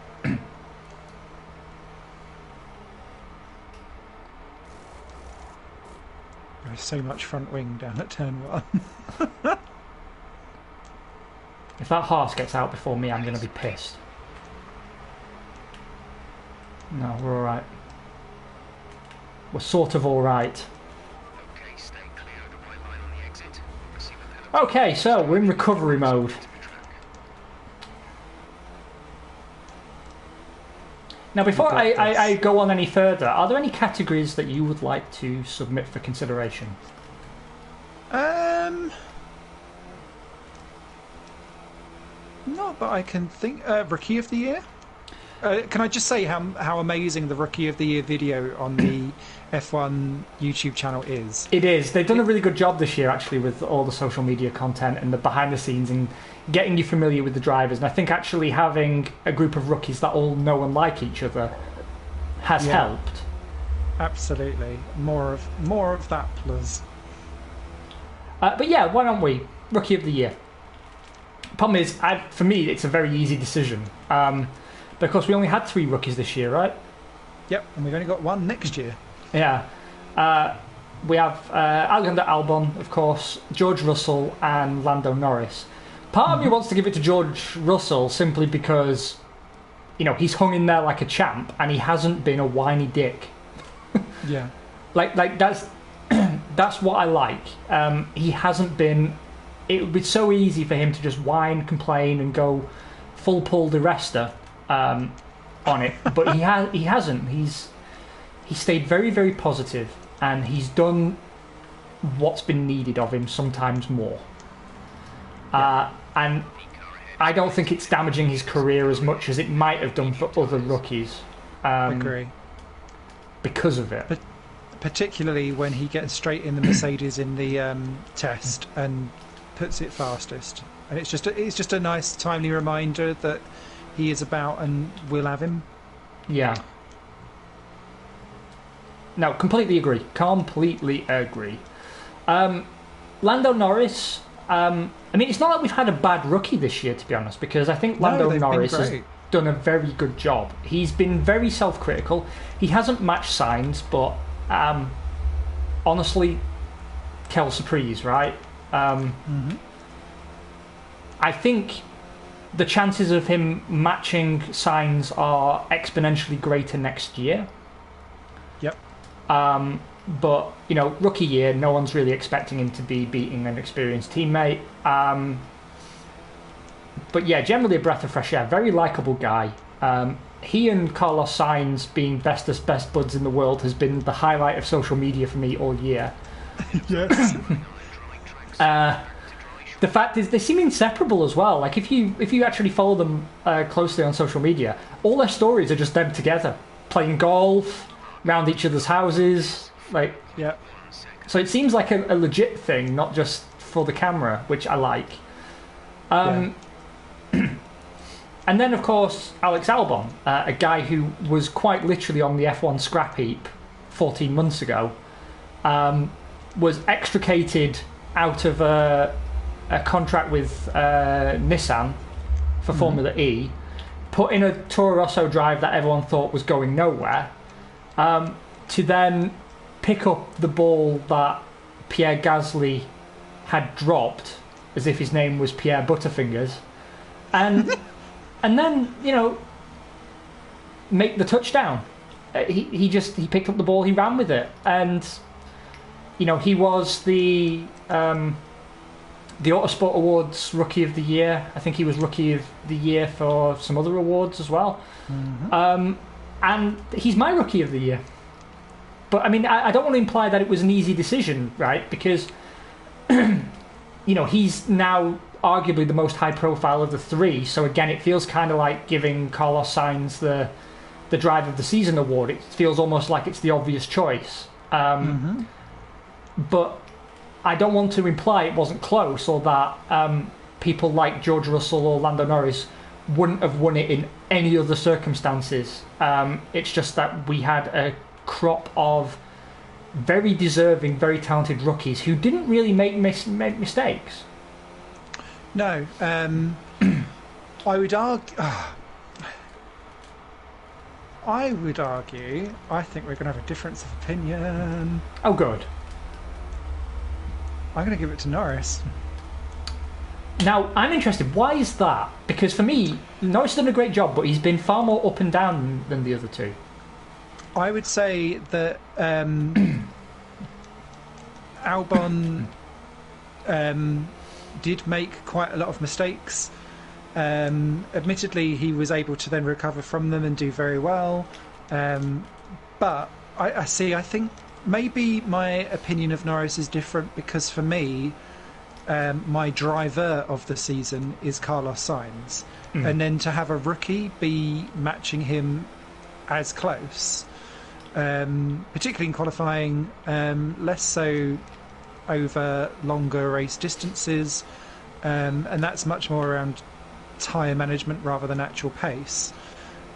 There's so much front wing down at turn 1. If that horse gets out before me, I'm going to be pissed. No, we're alright. We're sort of alright. Okay, so we're in recovery mode. Now, before I go on any further, are there any categories that you would like to submit for consideration? Not that I can think. Rookie of the Year? Can I just say how amazing the Rookie of the Year video on the F1 YouTube channel is? It is. They've done a really good job this year, actually, with all the social media content and the behind the scenes and getting you familiar with the drivers. And I think actually having a group of rookies that all know and like each other has helped. Absolutely. More of that, please. But yeah, why don't we? Rookie of the Year. Problem is, for me, it's a very easy decision. Because we only had 3 rookies this year, right? Yep, and we've only got 1 next year. Yeah. We have Alexander Albon, of course, George Russell, and Lando Norris. Part of me wants to give it to George Russell simply because, you know, he's hung in there like a champ and he hasn't been a whiny dick. Yeah. Like that's what I like. He hasn't been. It would be so easy for him to just whine, complain, and go full Paul di Resta on it, but he hasn't. He's stayed very, very positive, and he's done what's been needed of him, sometimes more. And I don't think it's damaging his career as much as it might have done for other rookies. Agree. Because of it. But particularly when he gets straight in the Mercedes in the test and puts it fastest. And it's just a nice, timely reminder that he is about and we'll have him. Yeah. No, completely agree. Completely agree. Lando Norris... I mean, it's not like we've had a bad rookie this year, to be honest, because I think Lando Norris has done a very good job. He's been very self-critical. He hasn't matched Sainz, but honestly, quelle surprise, right? I think the chances of him matching Sainz are exponentially greater next year. Yep. But, you know, rookie year, no one's really expecting him to be beating an experienced teammate. But yeah, generally a breath of fresh air. Very likeable guy. He and Carlos Sainz being bestest best buds in the world has been the highlight of social media for me all year. Yes. The fact is, they seem inseparable as well. Like if you actually follow them closely on social media, all their stories are just them together, playing golf, around each other's houses. Like, yeah. So it seems like a legit thing, not just for the camera, which I like. And then, of course, Alex Albon, a guy who was quite literally on the F1 scrap heap 14 months ago, was extricated out of a contract with Nissan for Formula E, put in a Toro Rosso drive that everyone thought was going nowhere, to then pick up the ball that Pierre Gasly had dropped, as if his name was Pierre Butterfingers, and and then make the touchdown. He picked up the ball, he ran with it, and he was the Autosport Awards Rookie of the Year. I think he was Rookie of the Year for some other awards as well. Mm-hmm. And he's my Rookie of the Year. But I mean, I don't want to imply that it was an easy decision, right? Because he's now arguably the most high profile of the three. So again, it feels kind of like giving Carlos Sainz the Drive of the Season award. It feels almost like it's the obvious choice. But I don't want to imply it wasn't close, or that people like George Russell or Lando Norris wouldn't have won it in any other circumstances. It's just that we had a crop of very deserving, very talented rookies who didn't really make mistakes. No, I would argue. I think we're going to have a difference of opinion. Oh, good. I'm going to give it to Norris. Now, I'm interested. Why is that? Because for me, Norris has done a great job, but he's been far more up and down than the other two. I would say that Albon did make quite a lot of mistakes. Admittedly, he was able to then recover from them and do very well. But I think maybe my opinion of Norris is different, because for me, my driver of the season is Carlos Sainz. And then to have a rookie be matching him as close, particularly in qualifying, less so over longer race distances, and that's much more around tyre management rather than actual pace.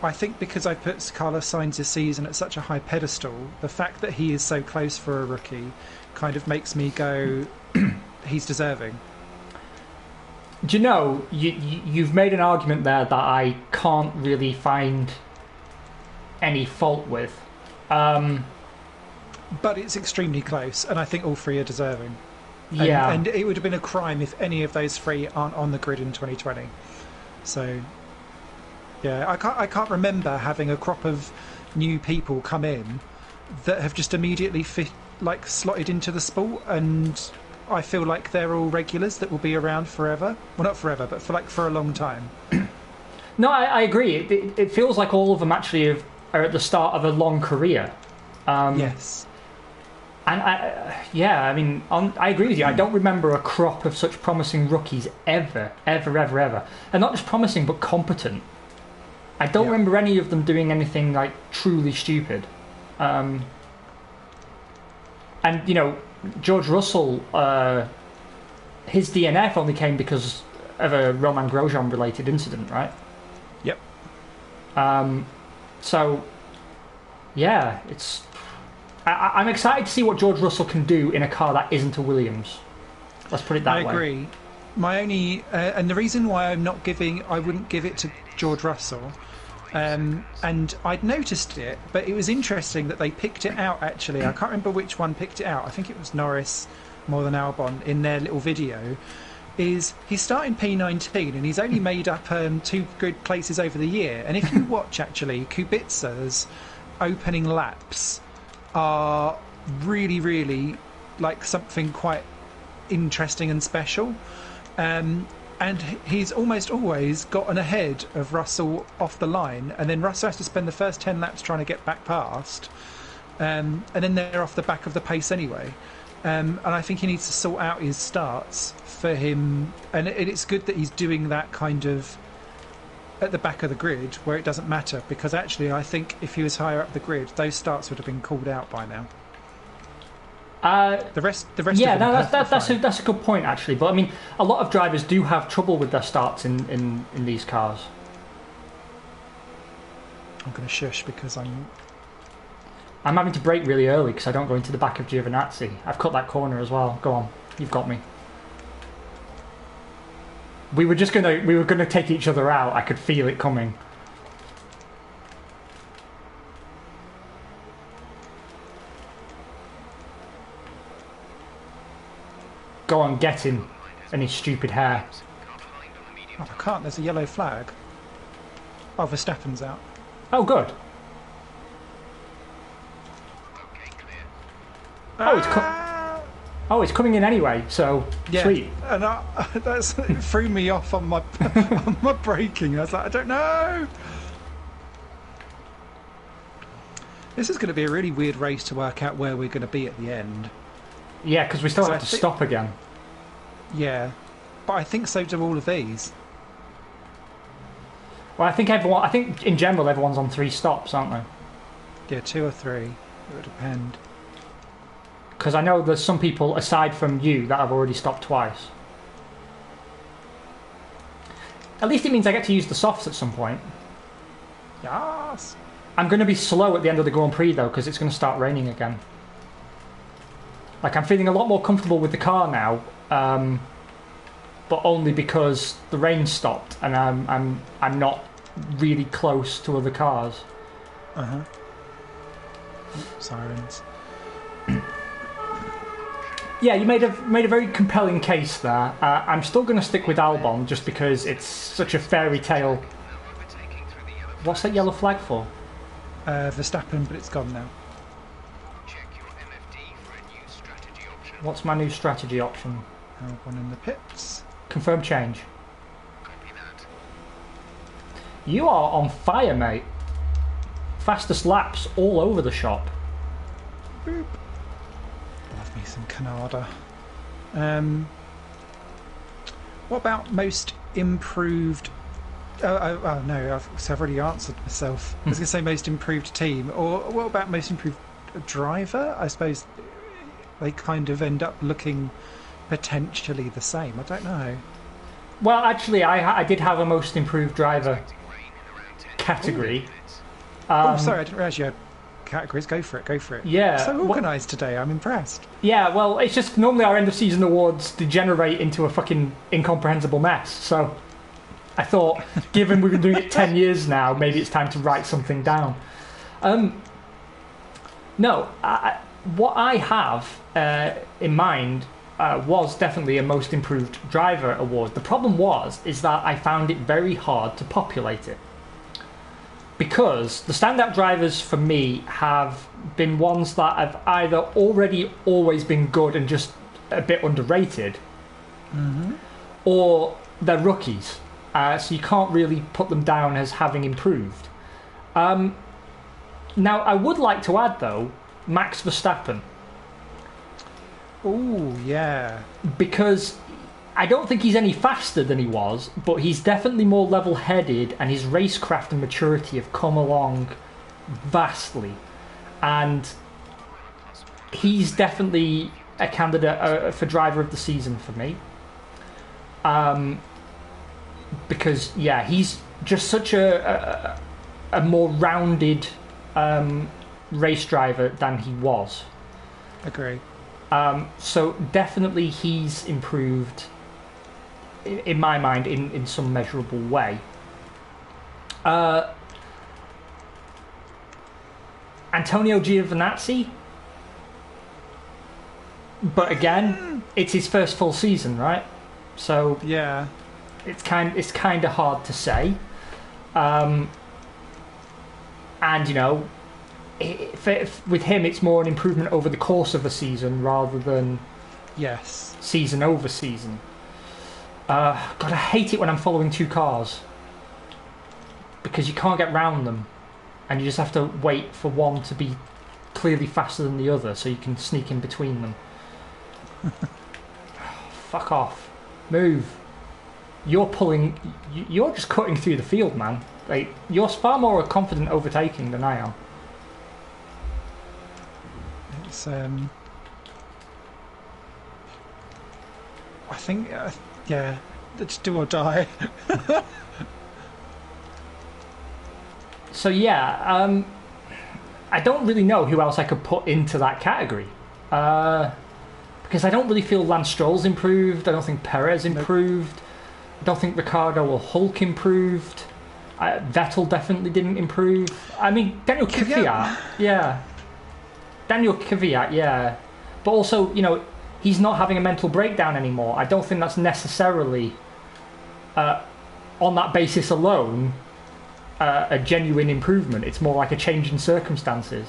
I think because I put Carlos Sainz's season at such a high pedestal, the fact that he is so close for a rookie kind of makes me go, he's deserving. Do you know, you've made an argument there that I can't really find any fault with. But it's extremely close, and I think all three are deserving. Yeah. And it would have been a crime if any of those three aren't on the grid in 2020. So, yeah, I can't remember having a crop of new people come in that have just immediately slotted into the sport, and I feel like they're all regulars that will be around forever. Well, not forever, but for a long time. No, I agree. It feels like all of them actually are at the start of a long career. Yes. And I agree with you. I don't remember a crop of such promising rookies ever. And not just promising, but competent. I don't remember any of them doing anything like truly stupid. And George Russell, his DNF only came because of a Romain Grosjean related incident, right? Yep. So, yeah, it's. I'm excited to see what George Russell can do in a car that isn't a Williams. Let's put it that way. I agree. My only and the reason why I wouldn't give it to George Russell, and I'd noticed it, but it was interesting that they picked it out. Actually, I can't remember which one picked it out. I think it was Norris more than Albon in their little video. Is he's starting P19 and he's only made up 2 good places over the year. And if you watch actually Kubica's opening laps are really, really like something quite interesting and special. And he's almost always gotten ahead of Russell off the line, and then Russell has to spend the first 10 laps trying to get back past, and then they're off the back of the pace anyway. And I think he needs to sort out his starts for him, and it's good that he's doing that kind of at the back of the grid where it doesn't matter, because actually I think if he was higher up the grid, those starts would have been called out by now. The rest. Yeah, of them that's a good point actually. But I mean, a lot of drivers do have trouble with their starts in these cars. I'm going to shush because I'm having to brake really early because I don't go into the back of Giovinazzi. I've cut that corner as well. Go on, you've got me. We were gonna take each other out. I could feel it coming. go and get him and his stupid hair. Oh, I can't. There's a yellow flag. Oh, Verstappen's out. Oh, good. Oh, it's coming in anyway, so Yeah, sweet. and that's it threw me off on my on my braking. I was like, I don't know. This is going to be a really weird race to work out where we're going to be at the end. Yeah, because we still So have I to thi- stop again. Yeah, but I think so do all of these. Well, I think in general everyone's on 3 stops, aren't they? Yeah, 2 or 3. It would depend. Because I know there's some people aside from you that have already stopped twice. At least it means I get to use the softs at some point. Yes. I'm going to be slow at the end of the Grand Prix though, because it's going to start raining again. Like, I'm feeling a lot more comfortable with the car now, but only because the rain stopped and I'm not really close to other cars. Sirens. Yeah, you made a very compelling case there. I'm still going to stick with Albon just because it's such a fairy tale. What's that yellow flag for? Verstappen, but it's gone now. What's my new strategy option? One in the pits. Confirm change. You are on fire, mate. Fastest laps all over the shop. Boop. Love me some Canada. What about most improved? Oh no, I've already answered myself. I was going to say most improved team, or what about most improved driver? I suppose they kind of end up looking potentially the same. I don't know. Well, actually, I did have a most improved driver category. Sorry, I didn't realise you had categories. Go for it. Yeah. So organised today. I'm impressed. Yeah, well, it's just normally our end of season awards degenerate into a fucking incomprehensible mess. So I thought, given we've been doing it 10 years now, maybe it's time to write something down. No, what I have in mind was definitely a most improved driver award. The problem is that I found it very hard to populate it. Because the standout drivers for me have been ones that have either already always been good and just a bit underrated, or they're rookies. So you can't really put them down as having improved. Now, I would like to add, though, Max Verstappen. Oh, yeah. Because I don't think he's any faster than he was, but he's definitely more level-headed, and his racecraft and maturity have come along vastly. And he's definitely a candidate for driver of the season for me. Because, yeah, he's just such a more rounded race driver than he was. Agree. So definitely he's improved, in my mind, in some measurable way. Antonio Giovinazzi, but again, it's his first full season, right? So yeah, it's kind of hard to say. And you know, with him, it's more an improvement over the course of a season rather than season over season. God, I hate it when I'm following 2 cars because you can't get round them, and you just have to wait for one to be clearly faster than the other so you can sneak in between them. Fuck off. Move. You're just cutting through the field, man. Like, you're far more confident overtaking than I am. It's I think yeah, it's do or die. So yeah, I don't really know who else I could put into that category, because I don't really feel Lance Stroll's improved. I don't think Perez improved. I don't think Ricardo or Hulk improved. Vettel definitely didn't improve. I mean, Daniel Kvyat, yeah. Daniel Kvyat, yeah. But also, you know, he's not having a mental breakdown anymore. I don't think that's necessarily, on that basis alone, a genuine improvement. It's more like a change in circumstances.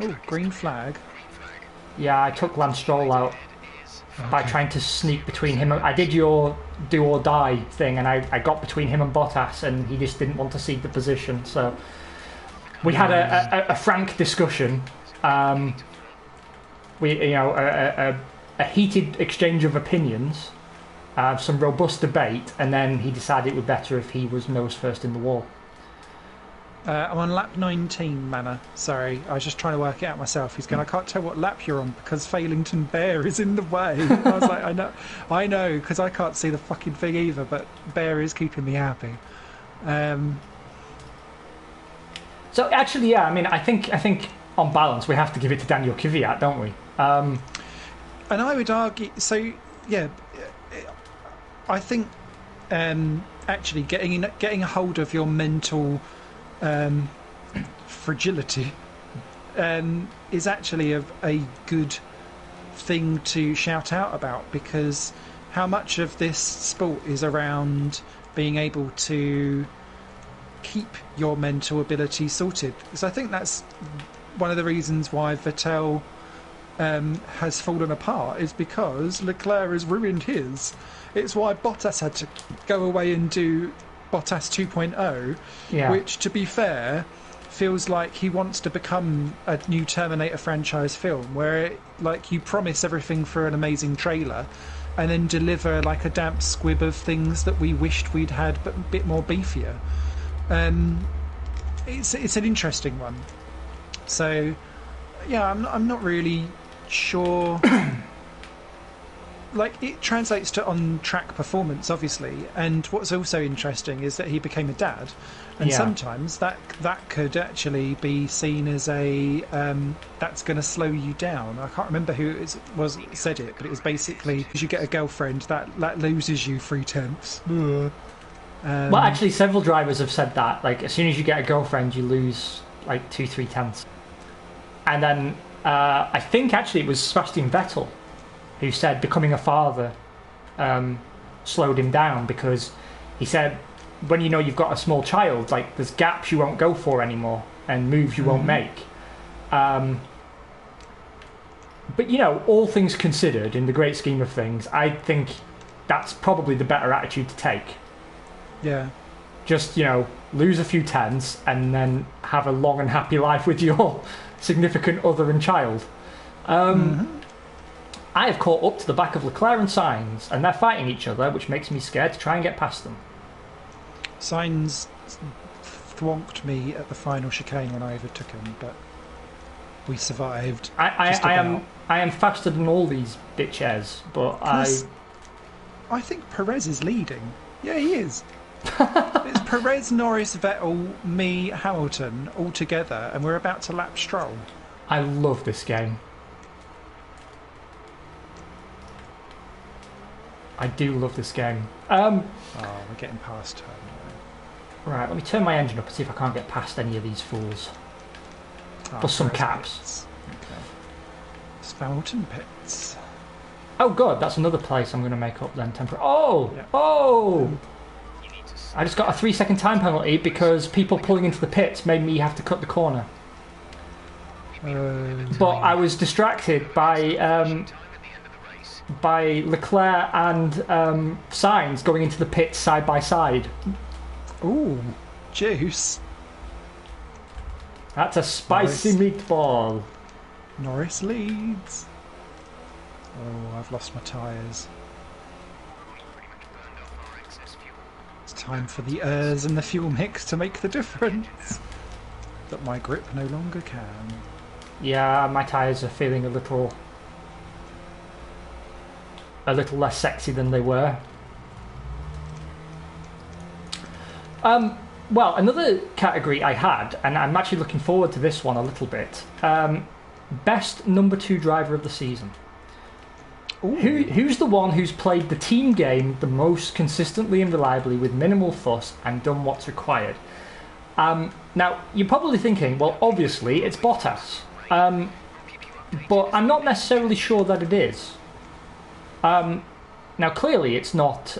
Oh, green flag. Yeah, I took Lance Stroll out by trying to sneak between him. I did your do or die thing, and I got between him and Bottas, and he just didn't want to cede the position. So we had a frank discussion. A heated exchange of opinions, some robust debate, and then he decided it would be better if he was nose first in the wall. I'm on lap 19, Manor. Sorry, I was just trying to work it out myself. He's going, I can't tell what lap you're on because Failington Bear is in the way. I was like, I know, because I can't see the fucking thing either, but Bear is keeping me happy. So actually, yeah, I mean, I think on balance we have to give it to Daniel Kvyat, don't we? And I would argue, so yeah, I think actually getting a hold of your mental fragility is actually a good thing to shout out about, because how much of this sport is around being able to keep your mental ability sorted. Because I think that's one of the reasons why Vettel has fallen apart, is because Leclerc has ruined his. It's why Bottas had to go away and do Bottas 2.0, which, to be fair, feels like he wants to become a new Terminator franchise film, where you promise everything for an amazing trailer and then deliver like a damp squib of things that we wished we'd had but a bit more beefier. It's an interesting one. So yeah, I'm not really sure. Like, it translates to on-track performance, obviously, and what's also interesting is that he became a dad, and sometimes that could actually be seen as a that's going to slow you down. I can't remember who it was that said it, but it was basically, as you get a girlfriend, that loses you 3/10. Well, actually, several drivers have said that. Like, as soon as you get a girlfriend, you lose like 2-3 tenths. And then I think actually it was Sebastian Vettel who said becoming a father slowed him down, because he said when you know you've got a small child, like, there's gaps you won't go for anymore and moves you won't make. But you know, all things considered, in the great scheme of things, I think that's probably the better attitude to take. Yeah. Just, you know, lose a few tenths and then have a long and happy life with your significant other and child. I have caught up to the back of Leclerc and Sainz, and they're fighting each other, which makes me scared to try and get past them. Sainz thwonked me at the final chicane when I overtook him, but we survived. I am faster than all these bitches, but I think Perez is leading. Yeah, he is. It's Perez, Norris, Vettel, me, Hamilton all together, and we're about to lap Stroll. I love this game. I do love this game. We're getting past her. Right, let me turn my engine up and see if I can't get past any of these fools. Plus some caps. Pits. Okay. It's Fountain Pits. Oh, good. That's another place I'm going to make up then. Oh! I just got a 3-second time penalty because people pulling into the pits made me have to cut the corner. But I was distracted by Leclerc and Sainz going into the pits side by side. Ooh, juice. That's a spicy meatball. Norris leads. Oh, I've lost my tyres. It's time for the airs and the fuel mix to make the difference. But my grip no longer can. Yeah, my tyres are feeling a little less sexy than they were. Well, another category I had, and I'm actually looking forward to this one a little bit. Best number 2 driver of the season. Who's the one who's played the team game the most consistently and reliably with minimal fuss and done what's required? Now, you're probably thinking, well, obviously, it's Bottas. But I'm not necessarily sure that it is. Now, clearly, it's not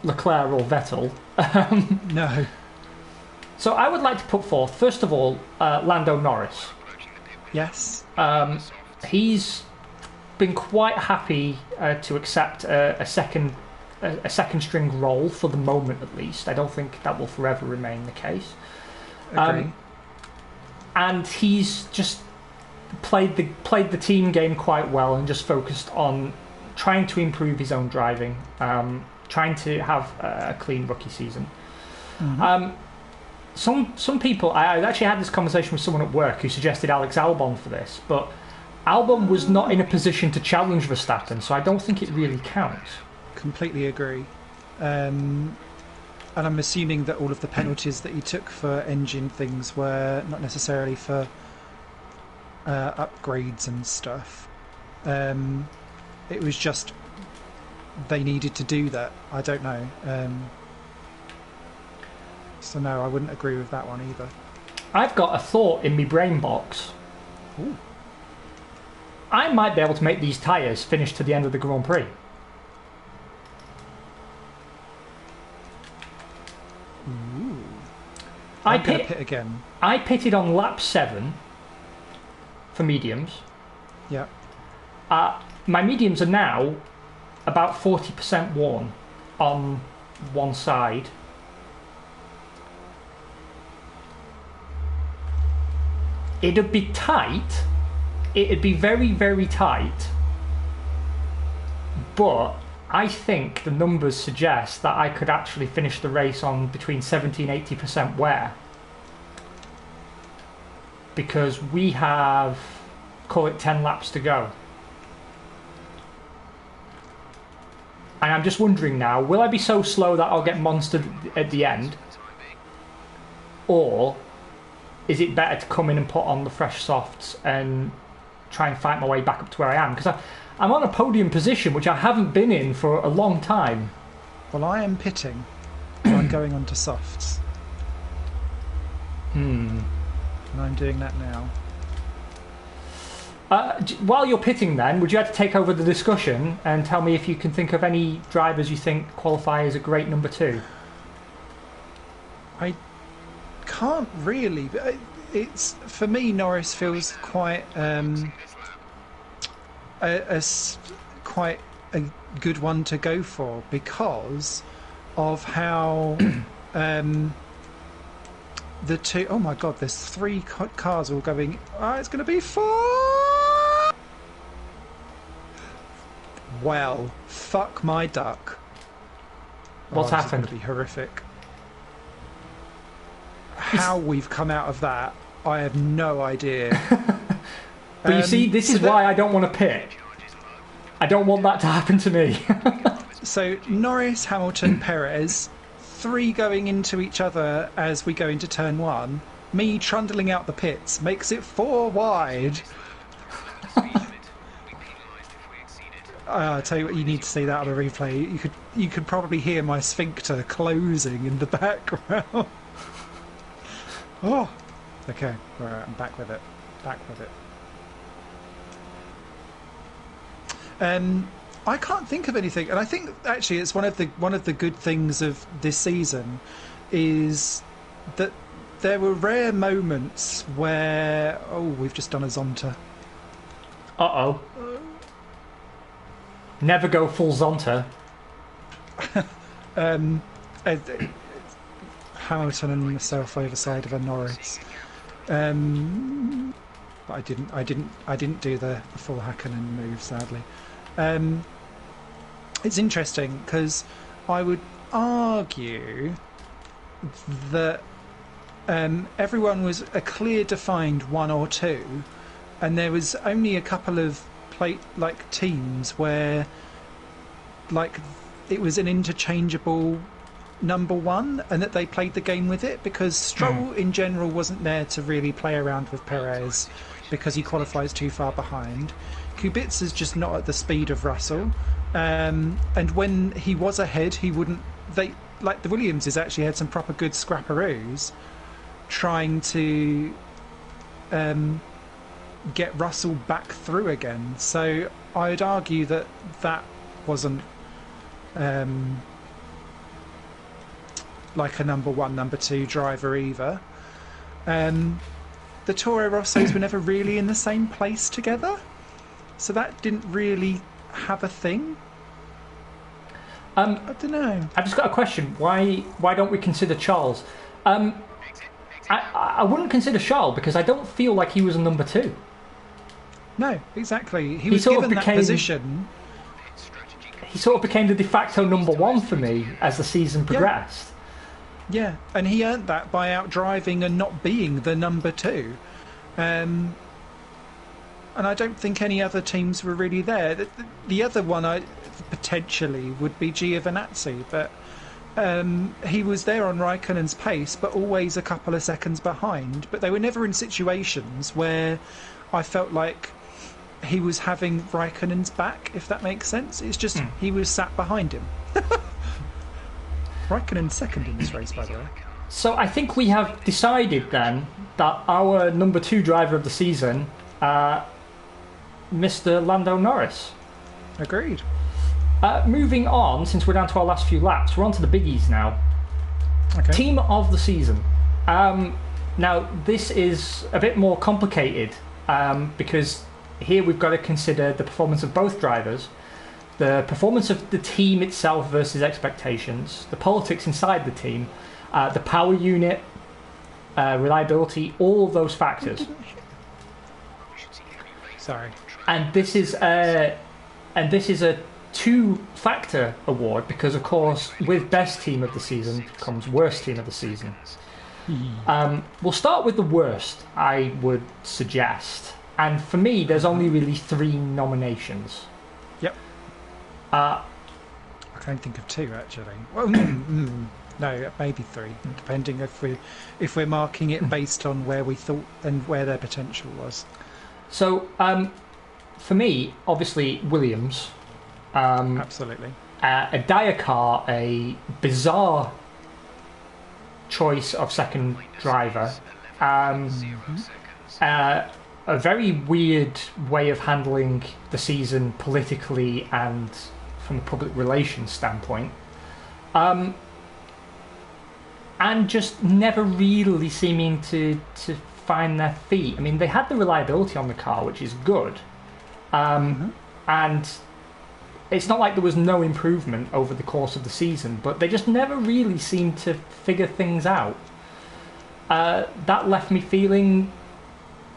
Leclerc or Vettel. No. So I would like to put forth, first of all, Lando Norris. Yes. He's been quite happy to accept a second string role for the moment, at least. I don't think that will forever remain the case. Agree. And he's just played the team game quite well and just focused on trying to improve his own driving, trying to have a clean rookie season. Mm-hmm. Some people, I actually had this conversation with someone at work who suggested Alex Albon for this, but Albon was not in a position to challenge Verstappen, so I don't think it really counts. Completely agree. And I'm assuming that all of the penalties that he took for engine things were not necessarily for upgrades and stuff. It was just they needed to do that. I don't know. So no, I wouldn't agree with that one either. I've got a thought in my brain box. Ooh. I might be able to make these tyres finish to the end of the Grand Prix. Ooh. I I'm gonna pit again. I pitted on lap 7 for mediums. Yeah. My mediums are now about 40% worn on one side. It'd be tight. It'd be very, very tight. But I think the numbers suggest that I could actually finish the race on between 70 and 80% wear. Because we have, call it 10 laps to go. And I'm just wondering now, will I be so slow that I'll get monstered at the end? Or is it better to come in and put on the fresh softs and try and fight my way back up to where I am? Because I'm on a podium position, which I haven't been in for a long time. Well, I am pitting. I'm going on to softs. And I'm doing that now. While you're pitting then, would you like to take over the discussion and tell me if you can think of any drivers you think qualify as a great number 2? I can't really, but it's for me. Norris feels quite quite a good one to go for because of how the two. Oh my God! There's 3 cars all going. It's going to be 4. Well, fuck my duck. What's happened? It's going to be horrific. How we've come out of that, I have no idea. But you see, this is why I don't want to pit. I don't want that to happen to me. So Norris, Hamilton, Perez, 3 going into each other as we go into turn 1. Me trundling out the pits makes it 4 wide. I'll tell you what, you need to see that on a replay. You could probably hear my sphincter closing in the background. Oh, okay. All right, I'm back with it. I can't think of anything, and I think actually it's one of the good things of this season is that there were rare moments where we've just done a Zonta. Uh-oh. Never go full Zonta. Hamilton and myself over side of a Norris. But I didn't do the full Hakkinen move, sadly. It's interesting because I would argue that everyone was a clear defined 1 or 2, and there was only a couple of teams where it was an interchangeable number 1 and that they played the game with it, because Stroll in general wasn't there to really play around with Perez because he qualifies too far behind. Kubica's just not at the speed of Russell, and when he was ahead, like the Williamses actually had some proper good scrapperoos trying to get Russell back through again. So I'd argue that wasn't like a number one, number two driver either. The Toro Rossos were never really in the same place together, so that didn't really have a thing. I don't know. I've just got a question. Why don't we consider Charles? I wouldn't consider Charles because I don't feel like he was a number two. No, exactly. He was given that position. He sort of became the de facto number one for me as the season progressed. Yeah, and he earned that by out driving and not being the number two. And I don't think any other teams were really there. The other one potentially would be Giovinazzi, but he was there on Raikkonen's pace, but always a couple of seconds behind. But they were never in situations where I felt like he was having Raikkonen's back, if that makes sense. It's just he was sat behind him. Raikkonen's second in this race, by the way. So I think we have decided then that our number two driver of the season, Mr. Lando Norris. Agreed. Moving on, since we're down to our last few laps, we're on to the biggies now. Okay. Team of the season. Now, this is a bit more complicated because here we've got to consider the performance of both drivers, the performance of the team itself versus expectations, the politics inside the team, the power unit, reliability, all of those factors. Sorry. And this is a two-factor award because, of course, with best team of the season comes worst team of the season. We'll start with the worst, I would suggest. And for me, there's only really 3 nominations. Yep. I can't think of 2 actually. Well, no, maybe 3, depending if we're marking it based on where we thought and where their potential was. So, for me, obviously Williams. Absolutely. A dire car, a bizarre choice of second driver. A very weird way of handling the season politically and from a public relations standpoint. And just never really seeming to find their feet. I mean, they had the reliability on the car, which is good. And it's not like there was no improvement over the course of the season, but they just never really seemed to figure things out. That left me feeling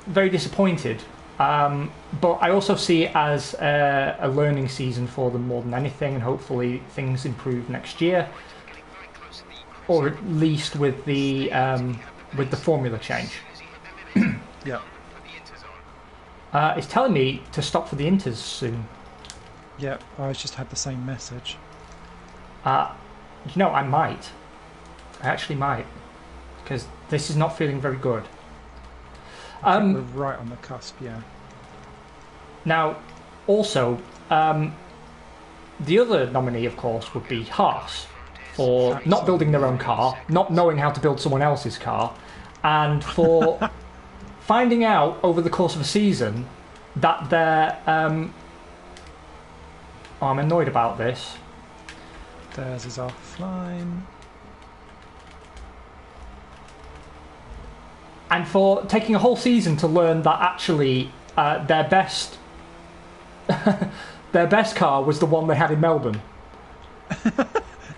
very disappointed. But I also see it as a learning season for them more than anything, and hopefully things improve next year, or at least with the formula change. Yeah. It's telling me to stop for the Inters soon. Yeah, I just had the same message. I might. I actually might, because this is not feeling very good. I think we're right on the cusp, yeah. Now, also, the other nominee, of course, would be Haas for not building their own car, not knowing how to build someone else's car, and for finding out over the course of a season that they're... I'm annoyed about this. Theirs is offline. And for taking a whole season to learn that actually their best car was the one they had in Melbourne.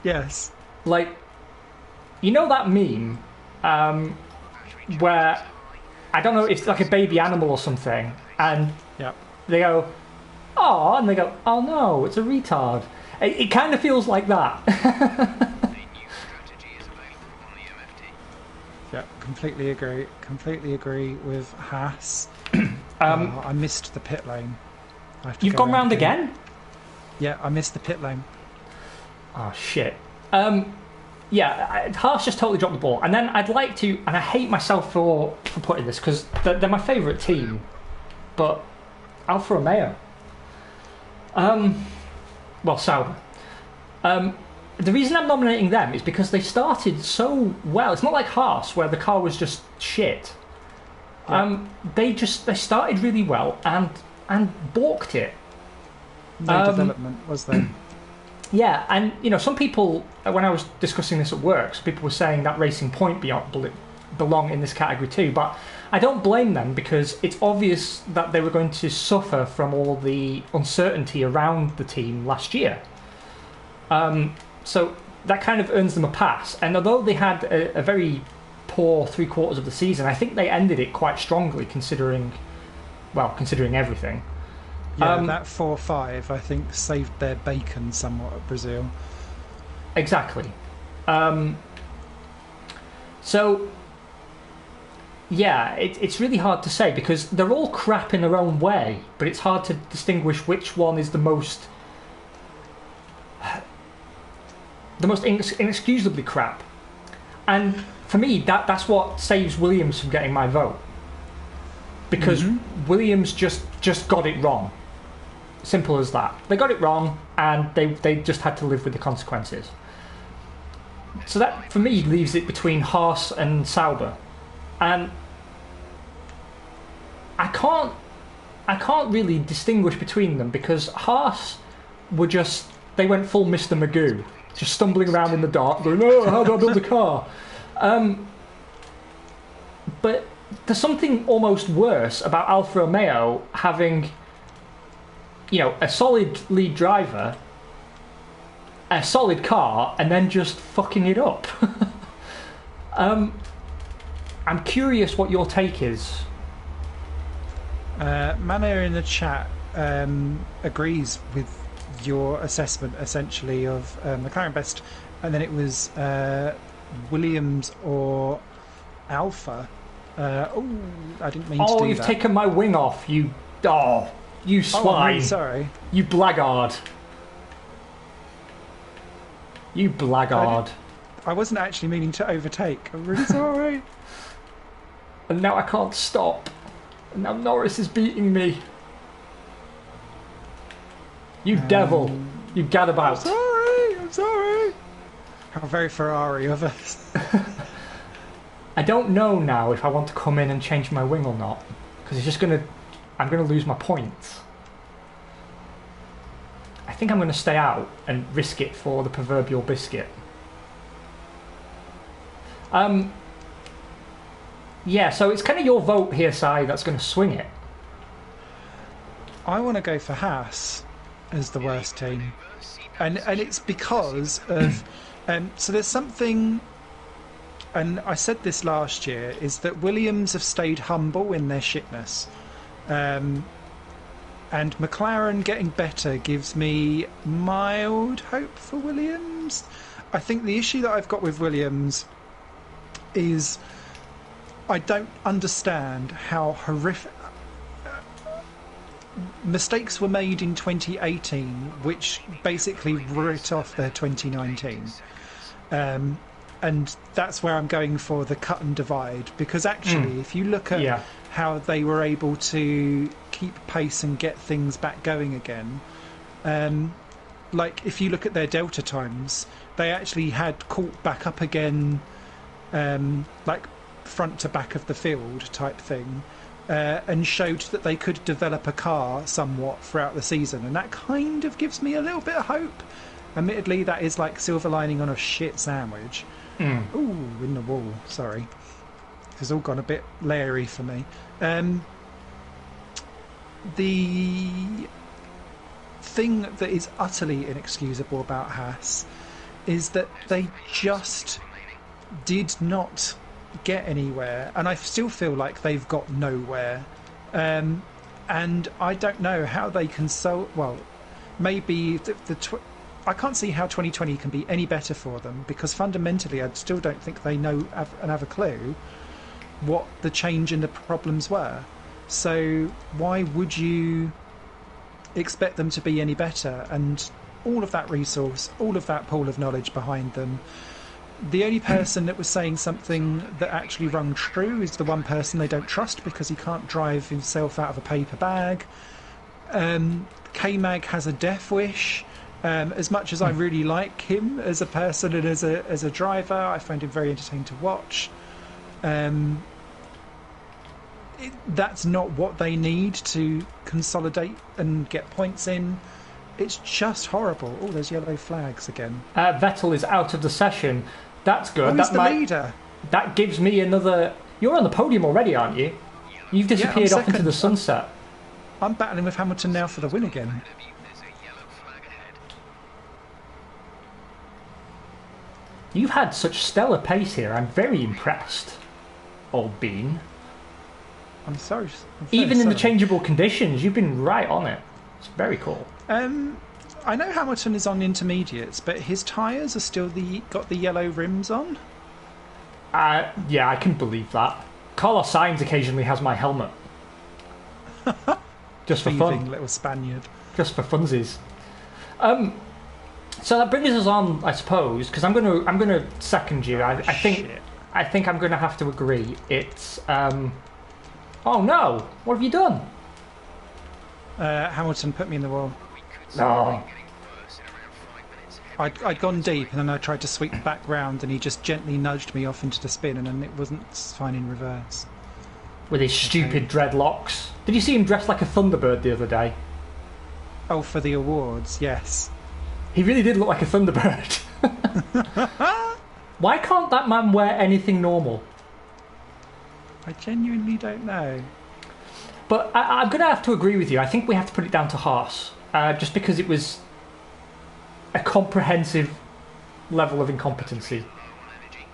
Yes. Like, you know that meme where, I don't know, it's like a baby animal or something, and they go, oh, and they go, oh no, it's a retard. It kind of feels like that. Yeah, completely agree. Completely agree with Haas. I missed the pit lane. You've gone round again? Yeah, I missed the pit lane. Oh, shit. Haas just totally dropped the ball. And then I'd like to, and I hate myself for putting this, because they're my favourite team, but Alfa Romeo. Sauber. the reason I'm nominating them is because they started so well. It's not like Haas, where the car was just shit. Yeah. They started really well and balked it. No development, was there? Yeah, and some people, when I was discussing this at work, some people were saying that Racing Point belong in this category too, but I don't blame them because it's obvious that they were going to suffer from all the uncertainty around the team last year. So that kind of earns them a pass. And although they had a very poor 3/4 of the season, I think they ended it quite strongly considering everything. Yeah, that 4-5, I think, saved their bacon somewhat at Brazil. Exactly. So, yeah, it's really hard to say because they're all crap in their own way, but it's hard to distinguish which one is the most inexcusably crap. And for me, that's what saves Williams from getting my vote. Because Williams just got it wrong. Simple as that. They got it wrong, and they just had to live with the consequences. So that, for me, leaves it between Haas and Sauber. And I can't really distinguish between them because Haas they went full Mr. Magoo, just stumbling around in the dark, going, "Oh, how do I build a car?" But there's something almost worse about Alfa Romeo having, a solid lead driver, a solid car, and then just fucking it up. I'm curious what your take is. Mano in the chat agrees with your assessment, essentially, of McLaren best, and then it was Williams or Alpha. I didn't mean to do that. Oh, you've taken my wing off, you swine. Oh, I'm really sorry. You blackguard. You blackguard. I wasn't actually meaning to overtake. I'm really sorry. And now I can't stop. And now Norris is beating me. You devil. You gadabout. I'm sorry. How very Ferrari of us. I don't know now if I want to come in and change my wing or not. Because I'm going to lose my points. I think I'm going to stay out and risk it for the proverbial biscuit. Yeah, so it's kind of your vote here, Si, that's going to swing it. I want to go for Haas as the worst team. And it's because of... so there's something... And I said this last year, is that Williams have stayed humble in their shitness. And McLaren getting better gives me mild hope for Williams. I think the issue that I've got with Williams is I don't understand how horrific mistakes were made in 2018 which basically writ off their 2019. And that's where I'm going for the cut and divide, because actually if you look at how they were able to keep pace and get things back going again, like if you look at their delta times, they actually had caught back up again, like front to back of the field type thing, and showed that they could develop a car somewhat throughout the season, and that kind of gives me a little bit of hope. Admittedly, that is like silver lining on a shit sandwich. Ooh, in the wall, sorry. It's all gone a bit leery for me. The thing that is utterly inexcusable about Haas is that they just did not get anywhere, and I still feel like they've got nowhere. And I don't know how they can maybe I can't see how 2020 can be any better for them, because fundamentally I still don't think they have a clue what the change and the problems were. So why would you expect them to be any better? And all of that resource, all of that pool of knowledge behind them, the only person that was saying something that actually rung true is the one person they don't trust, because he can't drive himself out of a paper bag. K-Mag has a death wish. As much as I really like him as a person and as a driver, I find him very entertaining to watch. That's not what they need to consolidate and get points in. It's just horrible. Oh, there's yellow flags again. Vettel is out of the session. That's good. He's the leader. That gives me another... You're on the podium already, aren't you? You've disappeared off into the sunset. I'm battling with Hamilton now for the win again. You've had such stellar pace here. I'm very impressed, old bean. I'm sorry. Even in the changeable conditions, you've been right on it. It's very cool. I know Hamilton is on intermediates, but his tyres are still got the yellow rims on. Yeah, I can believe that. Carlos Sainz occasionally has my helmet. Just for fun. Little Spaniard. Just for funsies. So that brings us on, I suppose, because I'm gonna second you. I think I'm gonna have to agree. It's oh no! What have you done? Hamilton put me in the wall. No. I'd gone deep and then I tried to sweep back round and he just gently nudged me off into the spin and then it wasn't fine in reverse. With his stupid dreadlocks. Did you see him dressed like a Thunderbird the other day? Oh, for the awards, yes. He really did look like a Thunderbird. Why can't that man wear anything normal? I genuinely don't know. But I'm going to have to agree with you. I think we have to put it down to Haas. Just because it was a comprehensive level of incompetency.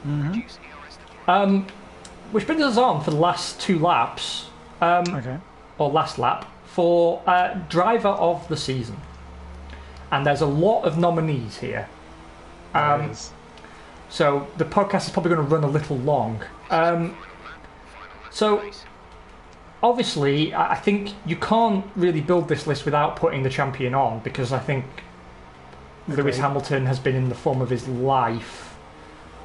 Mm-hmm. Which brings us on for the last two laps. Okay. Or last lap. For driver of the season. And there's a lot of nominees here. So the podcast is probably going to run a little long. So obviously, I think you can't really build this list without putting the champion on, because I think Lewis Hamilton has been in the form of his life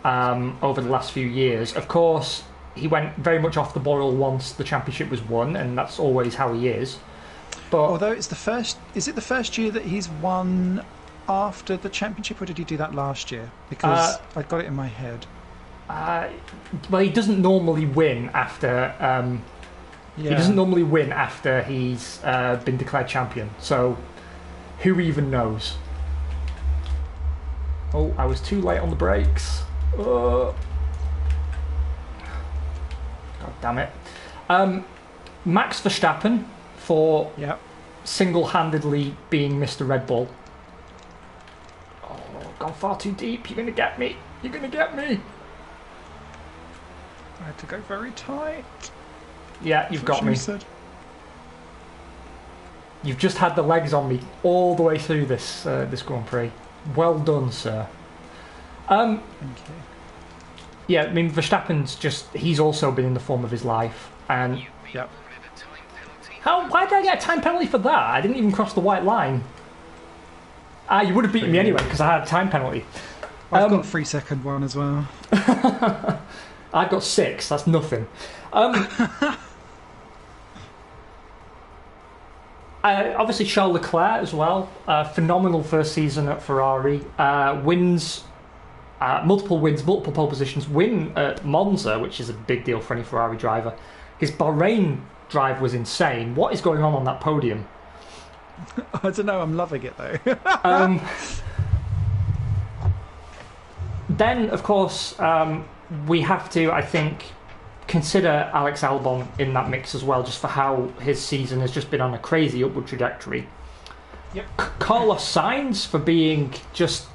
over the last few years. Of course, he went very much off the boil once the championship was won, and that's always how he is. But although it's the first, is it the first year that he's won after the championship, or did he do that last year? Because I got it in my head. Well, he doesn't normally win after. He doesn't normally win after he's been declared champion. So, who even knows? Oh, I was too late on the brakes. God damn it. Max Verstappen for single-handedly being Mr. Red Bull. Oh, gone far too deep. You're going to get me. You're going to get me. I had to go very tight. Yeah, you've got me. You've just had the legs on me all the way through this this Grand Prix. Well done, sir. Thank you. Yeah, I mean, Verstappen's he's also been in the form of his life. And why did I get a time penalty for that? I didn't even cross the white line. You would have beaten me anyway, because I had a time penalty. I've got a 3-second one as well. I've got 6, that's nothing. Obviously Charles Leclerc as well, phenomenal first season at Ferrari, wins, multiple wins, multiple pole positions, win at Monza, which is a big deal for any Ferrari driver. His Bahrain drive was insane. What is going on that podium? I don't know, I'm loving it though. Then, of course, we have to, I think, consider Alex Albon in that mix as well, just for how his season has just been on a crazy upward trajectory. Yep. Carlos Sainz for being just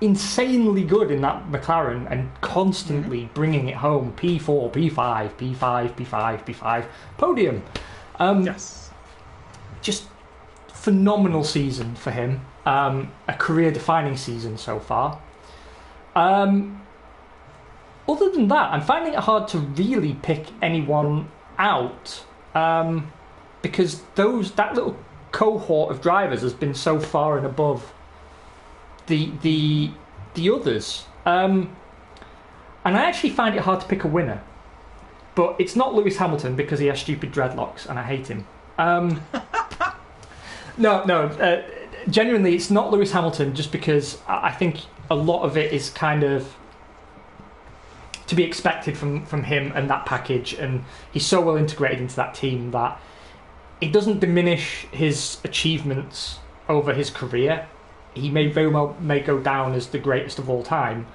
insanely good in that McLaren and constantly bringing it home. P4, P5, P5, P5, P5. Podium. Yes. Just phenomenal season for him. A career-defining season so far. Other than that, I'm finding it hard to really pick anyone out because that little cohort of drivers has been so far and above the others, and I actually find it hard to pick a winner. But it's not Lewis Hamilton because he has stupid dreadlocks and I hate him. No, genuinely, it's not Lewis Hamilton, just because I think a lot of it is kind of to be expected from him and that package, and he's so well integrated into that team that it doesn't diminish his achievements over his career. He may very well go down as the greatest of all time,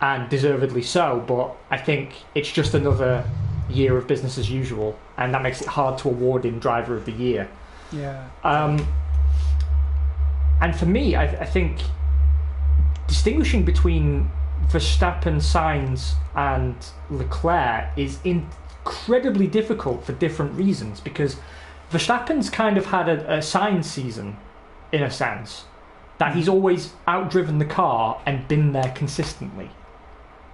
and deservedly so, but I think it's just another year of business as usual, and that makes it hard to award him Driver of the Year. Yeah. And for me, I think distinguishing between Verstappen, Sainz and Leclerc is incredibly difficult for different reasons, because Verstappen's kind of had a Sainz season, in a sense, that he's always outdriven the car and been there consistently.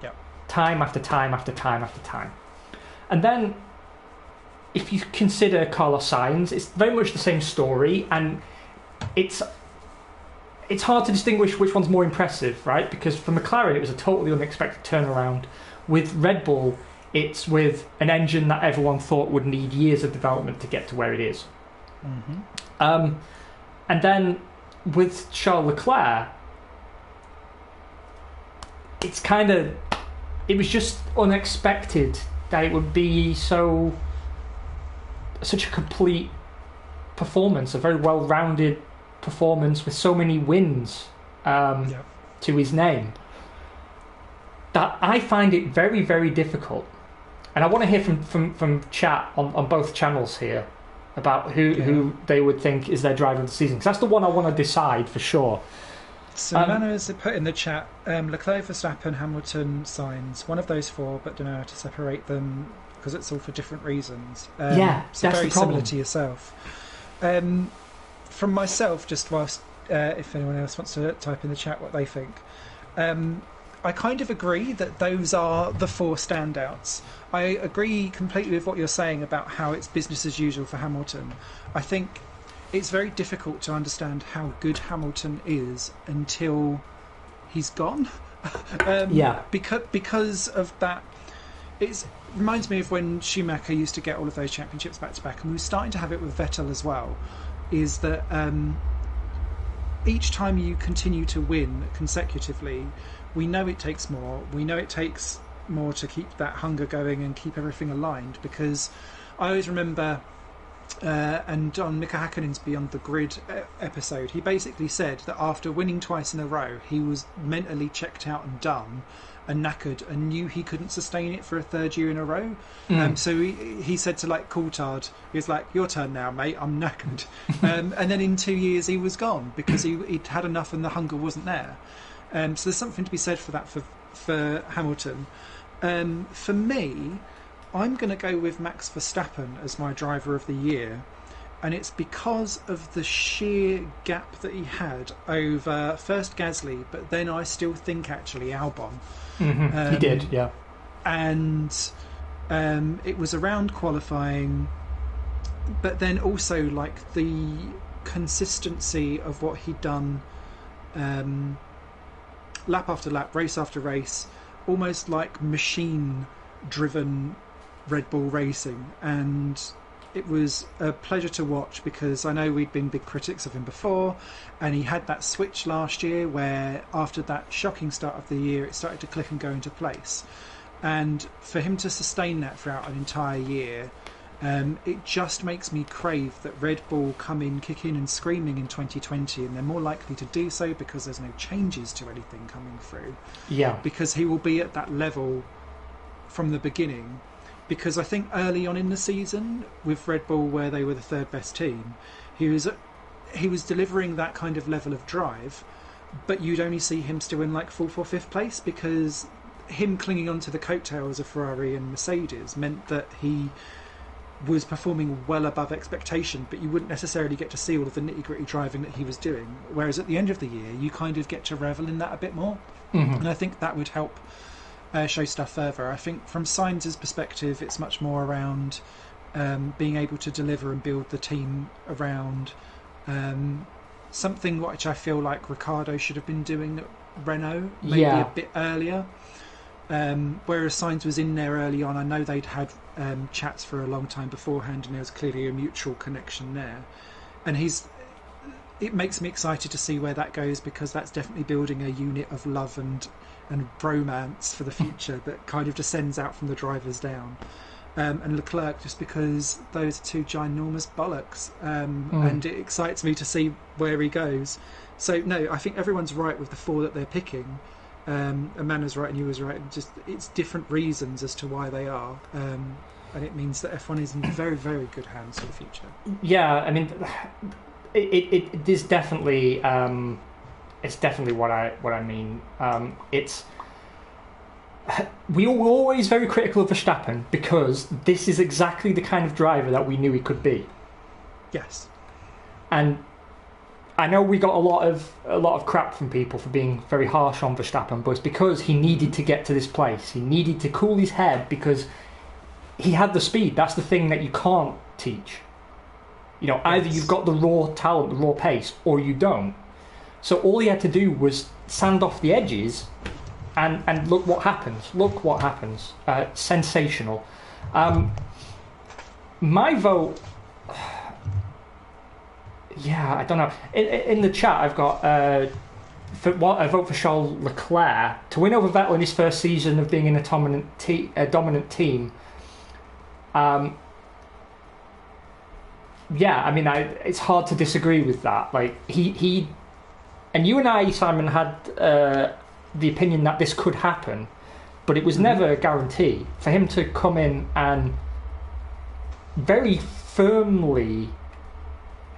Yep. Time after time after time after time. And then, if you consider Carlos Sainz, it's very much the same story, and it's hard to distinguish which one's more impressive, right? Because for McLaren, it was a totally unexpected turnaround. With Red Bull, it's with an engine that everyone thought would need years of development to get to where it is. Mm-hmm. And then with Charles Leclerc, it was just unexpected that it would be such a complete performance, a very well-rounded performance with so many wins to his name, that I find it very, very difficult. And I want to hear from chat on both channels here about who they would think is their driver of the season, because that's the one I want to decide for sure. So Manners had put in the chat, Leclerc, Verstappen, Hamilton, Sainz, one of those four, but don't know how to separate them because it's all for different reasons. So that's very the problem. similar to yourself. From myself, just whilst if anyone else wants to type in the chat what they think, I kind of agree that those are the four standouts. I agree completely with what you're saying about how it's business as usual for Hamilton. I think it's very difficult to understand how good Hamilton is until he's gone. Because of that. It reminds me of when Schumacher used to get all of those championships back to back, and we were starting to have it with Vettel as well, is that each time you continue to win consecutively, we know it takes more. We know it takes more to keep that hunger going and keep everything aligned, because I always remember, and on Mika Hakkonen's Beyond the Grid episode, he basically said that after winning twice in a row, he was mentally checked out and done and knackered and knew he couldn't sustain it for a third year in a row. So he said to Coulthard, he was like, your turn now, mate, I'm knackered. And then in 2 years he was gone because he'd had enough and the hunger wasn't there. So there's something to be said for that for Hamilton. For me, I'm going to go with Max Verstappen as my driver of the year, and it's because of the sheer gap that he had over first Gasly, but then I still think actually Albon. He did, yeah. And it was around qualifying, but then also the consistency of what he'd done lap after lap, race after race, almost like machine-driven Red Bull racing. And it was a pleasure to watch, because I know we'd been big critics of him before, and he had that switch last year where after that shocking start of the year it started to click and go into place, and for him to sustain that throughout an entire year, it just makes me crave that Red Bull come in kicking and screaming in 2020, and they're more likely to do so because there's no changes to anything coming through, because he will be at that level from the beginning. Because I think early on in the season with Red Bull, where they were the third best team, he was delivering that kind of level of drive, but you'd only see him still in fourth or fifth place, because him clinging onto the coattails of Ferrari and Mercedes meant that he was performing well above expectation, but you wouldn't necessarily get to see all of the nitty-gritty driving that he was doing. Whereas at the end of the year, you kind of get to revel in that a bit more. And I think that would help show stuff further. I think from Sainz's perspective, it's much more around being able to deliver and build the team around something which I feel like Ricciardo should have been doing at Renault, maybe a bit earlier. Whereas Sainz was in there early on. I know they'd had chats for a long time beforehand, and there was clearly a mutual connection there. And it makes me excited to see where that goes, because that's definitely building a unit of love and bromance for the future that kind of descends out from the drivers down. And Leclerc, just because those are two ginormous bollocks, and it excites me to see where he goes. So no, I think everyone's right with the four that they're picking. Amanda's right and you was right. Just it's different reasons as to why they are, and it means that F1 is in very, very good hands for the future. Yeah, I mean, it is definitely it's definitely what I mean. We were always very critical of Verstappen because this is exactly the kind of driver that we knew he could be. Yes, and I know we got a lot of crap from people for being very harsh on Verstappen, but it's because he needed to get to this place. He needed to cool his head because he had the speed. That's the thing that you can't teach. You know, either you've got the raw talent, the raw pace, or you don't. So all he had to do was sand off the edges, and look what happens. Look what happens. Sensational. My vote... Yeah, I don't know. In the chat, I've got I vote for Charles Leclerc to win over Vettel in his first season of being in a dominant team. Yeah, I mean, it's hard to disagree with that. Like he, and you and I, Simon, had the opinion that this could happen, but it was never a guarantee for him to come in and very firmly.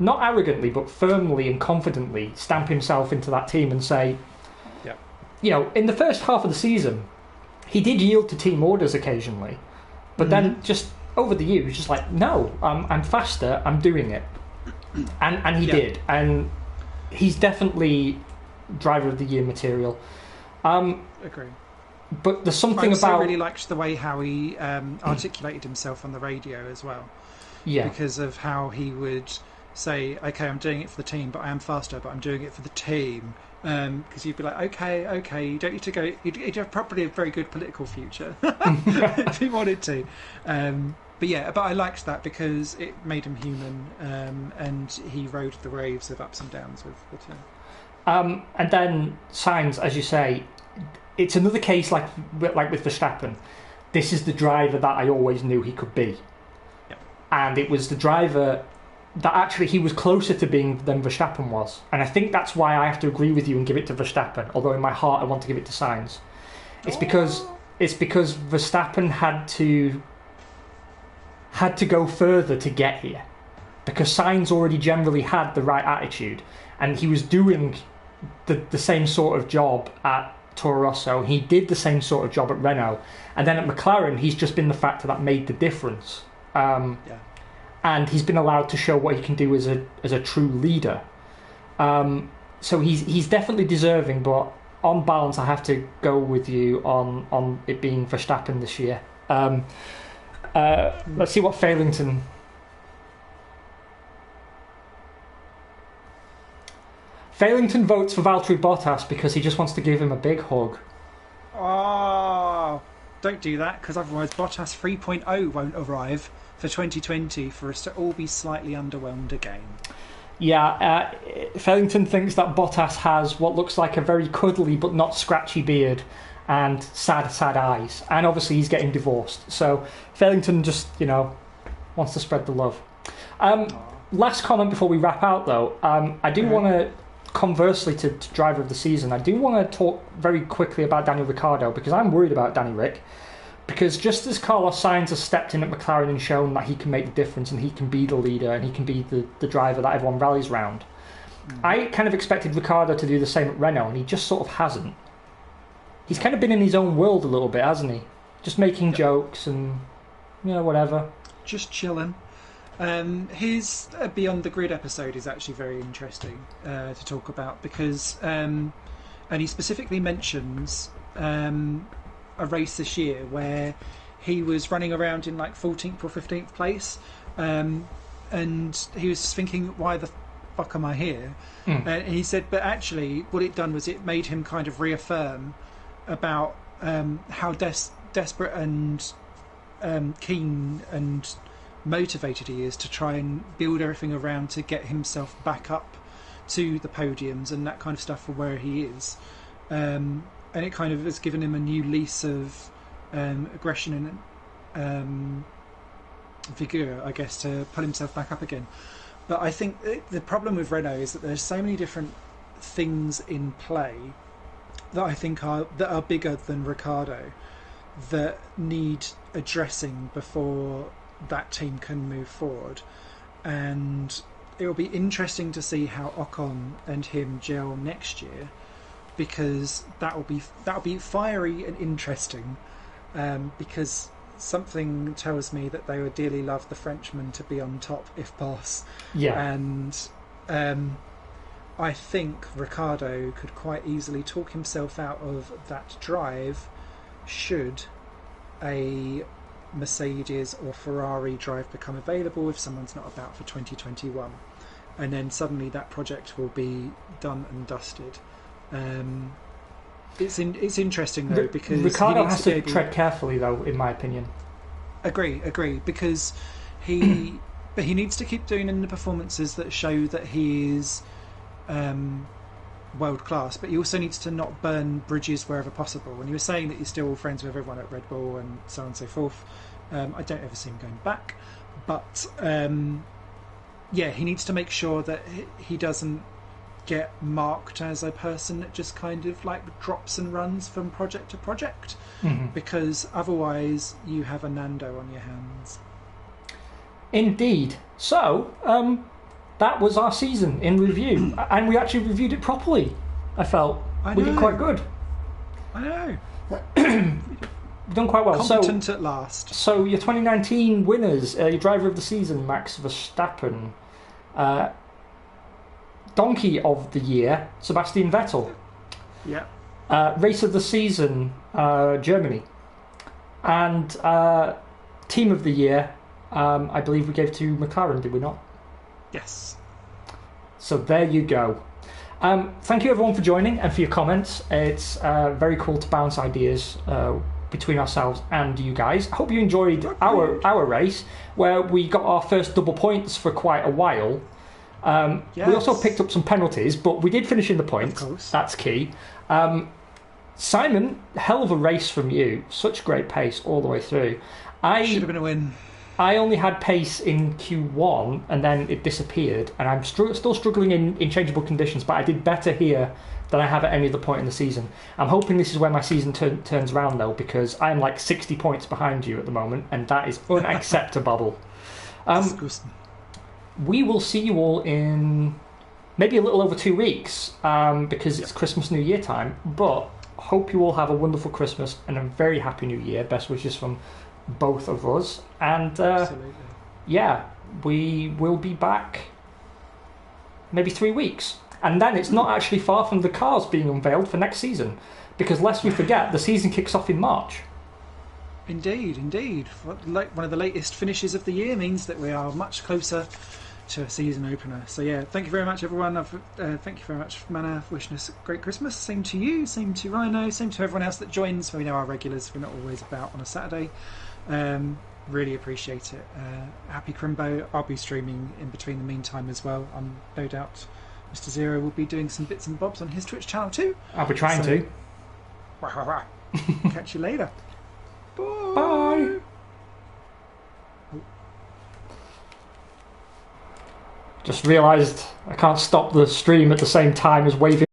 Not arrogantly, but firmly and confidently stamp himself into that team and say, you know, in the first half of the season, he did yield to team orders occasionally, but then just over the years, just like, no, I'm faster, I'm doing it, and he did, and he's definitely driver of the year material. Agree. But there's something I about really liked the way how he articulated himself on the radio as well. Yeah, because of how he would say, okay, I'm doing it for the team, but I am faster, but I'm doing it for the team. Because you'd be like, okay, you don't need to go. You'd have probably a very good political future if he wanted to. But I liked that because it made him human, and he rode the waves of ups and downs with the team. And then Sainz, as you say, it's another case like with Verstappen. This is the driver that I always knew he could be. Yep. And it was the driver that actually he was closer to being than Verstappen was. And I think that's why I have to agree with you and give it to Verstappen, although in my heart I want to give it to Sainz. It's because Verstappen had to go further to get here. Because Sainz already generally had the right attitude, and he was doing the same sort of job at Toro Rosso. He did the same sort of job at Renault, and then at McLaren he's just been the factor that made the difference. And he's been allowed to show what he can do as a true leader. So he's definitely deserving, but on balance I have to go with you on it being Verstappen this year. Let's see what Failington... Failington votes for Valtteri Bottas because he just wants to give him a big hug. Oh, don't do that, because otherwise Bottas 3.0 won't arrive for 2020 for us to all be slightly underwhelmed again. Yeah, Failington thinks that Bottas has what looks like a very cuddly but not scratchy beard and sad eyes. And obviously he's getting divorced. So Failington just, wants to spread the love. Last comment before we wrap out, though. I do want to, conversely to driver of the season, I do want to talk very quickly about Daniel Ricciardo, because I'm worried about Danny Rick. Because just as Carlos Sainz has stepped in at McLaren and shown that he can make the difference and he can be the leader and he can be the driver that everyone rallies round, I kind of expected Ricciardo to do the same at Renault, and he just sort of hasn't. He's kind of been in his own world a little bit, hasn't he? Just making jokes and, whatever. Just chilling. His Beyond the Grid episode is actually very interesting to talk about, because and he specifically mentions a race this year where he was running around in like 14th or 15th place, and he was thinking, why the fuck am I here? And he said, but actually what it done was it made him kind of reaffirm about how desperate and keen and motivated he is to try and build everything around to get himself back up to the podiums and that kind of stuff for where he is. And it kind of has given him a new lease of aggression and vigour, I guess, to pull himself back up again. But I think the problem with Renault is that there's so many different things in play that I think are bigger than Ricciardo, that need addressing before that team can move forward. And it will be interesting to see how Ocon and him gel next year, because that'll be fiery and interesting. Because something tells me that they would dearly love the Frenchman to be on top if possible. Yeah. And I think Ricciardo could quite easily talk himself out of that drive should a Mercedes or Ferrari drive become available if someone's not about for 2021. And then suddenly that project will be done and dusted. It's interesting though, because Ricciardo has to tread carefully though, in my opinion. Agree, because he needs to keep doing in the performances that show that he is world class, but he also needs to not burn bridges wherever possible. And you were saying that you're still friends with everyone at Red Bull and so on and so forth. I don't ever see him going back, but he needs to make sure that he doesn't get marked as a person that just kind of like drops and runs from project to project, because otherwise you have a Nando on your hands. Indeed. So that was our season in review, and we actually reviewed it properly. I felt we did quite good. I know. We've done quite well. Competent at last. So your 2019 winners, your driver of the season, Max Verstappen. Donkey of the year, Sebastian Vettel. Yeah. Race of the season, Germany. And team of the year, I believe we gave to McLaren, did we not? Yes. So there you go. Thank you everyone for joining and for your comments. It's very cool to bounce ideas between ourselves and you guys. I hope you enjoyed our race, where we got our first double points for quite a while. Yes. We also picked up some penalties, but we did finish in the points. Of course. That's key. Simon, hell of a race from you. Such great pace all the way through. Should have been a win. I only had pace in Q1 and then it disappeared, and I'm still struggling in changeable conditions, but I did better here than I have at any other point in the season. I'm hoping this is where my season turns around though, because I'm like 60 points behind you at the moment, and that is unacceptable. We will see you all in maybe a little over 2 weeks, because it's Christmas New Year time, but hope you all have a wonderful Christmas and a very happy New Year. Best wishes from both of us, and we will be back maybe 3 weeks, and then it's not actually far from the cars being unveiled for next season, because lest we forget, the season kicks off in March. Indeed. One of the latest finishes of the year means that we are much closer to a season opener. So yeah, thank you very much everyone. Thank you very much, Mana, for wishing us a great Christmas. Same to you, same to Rhino, same to everyone else that joins. We know our regulars, we're not always about on a Saturday. Really appreciate it. Happy Crimbo. I'll be streaming in between the meantime as well. I'm no doubt Mr. Zero will be doing some bits and bobs on his Twitch channel too. I'll be trying to. Catch you later. Bye. Bye. Just realised I can't stop the stream at the same time as waving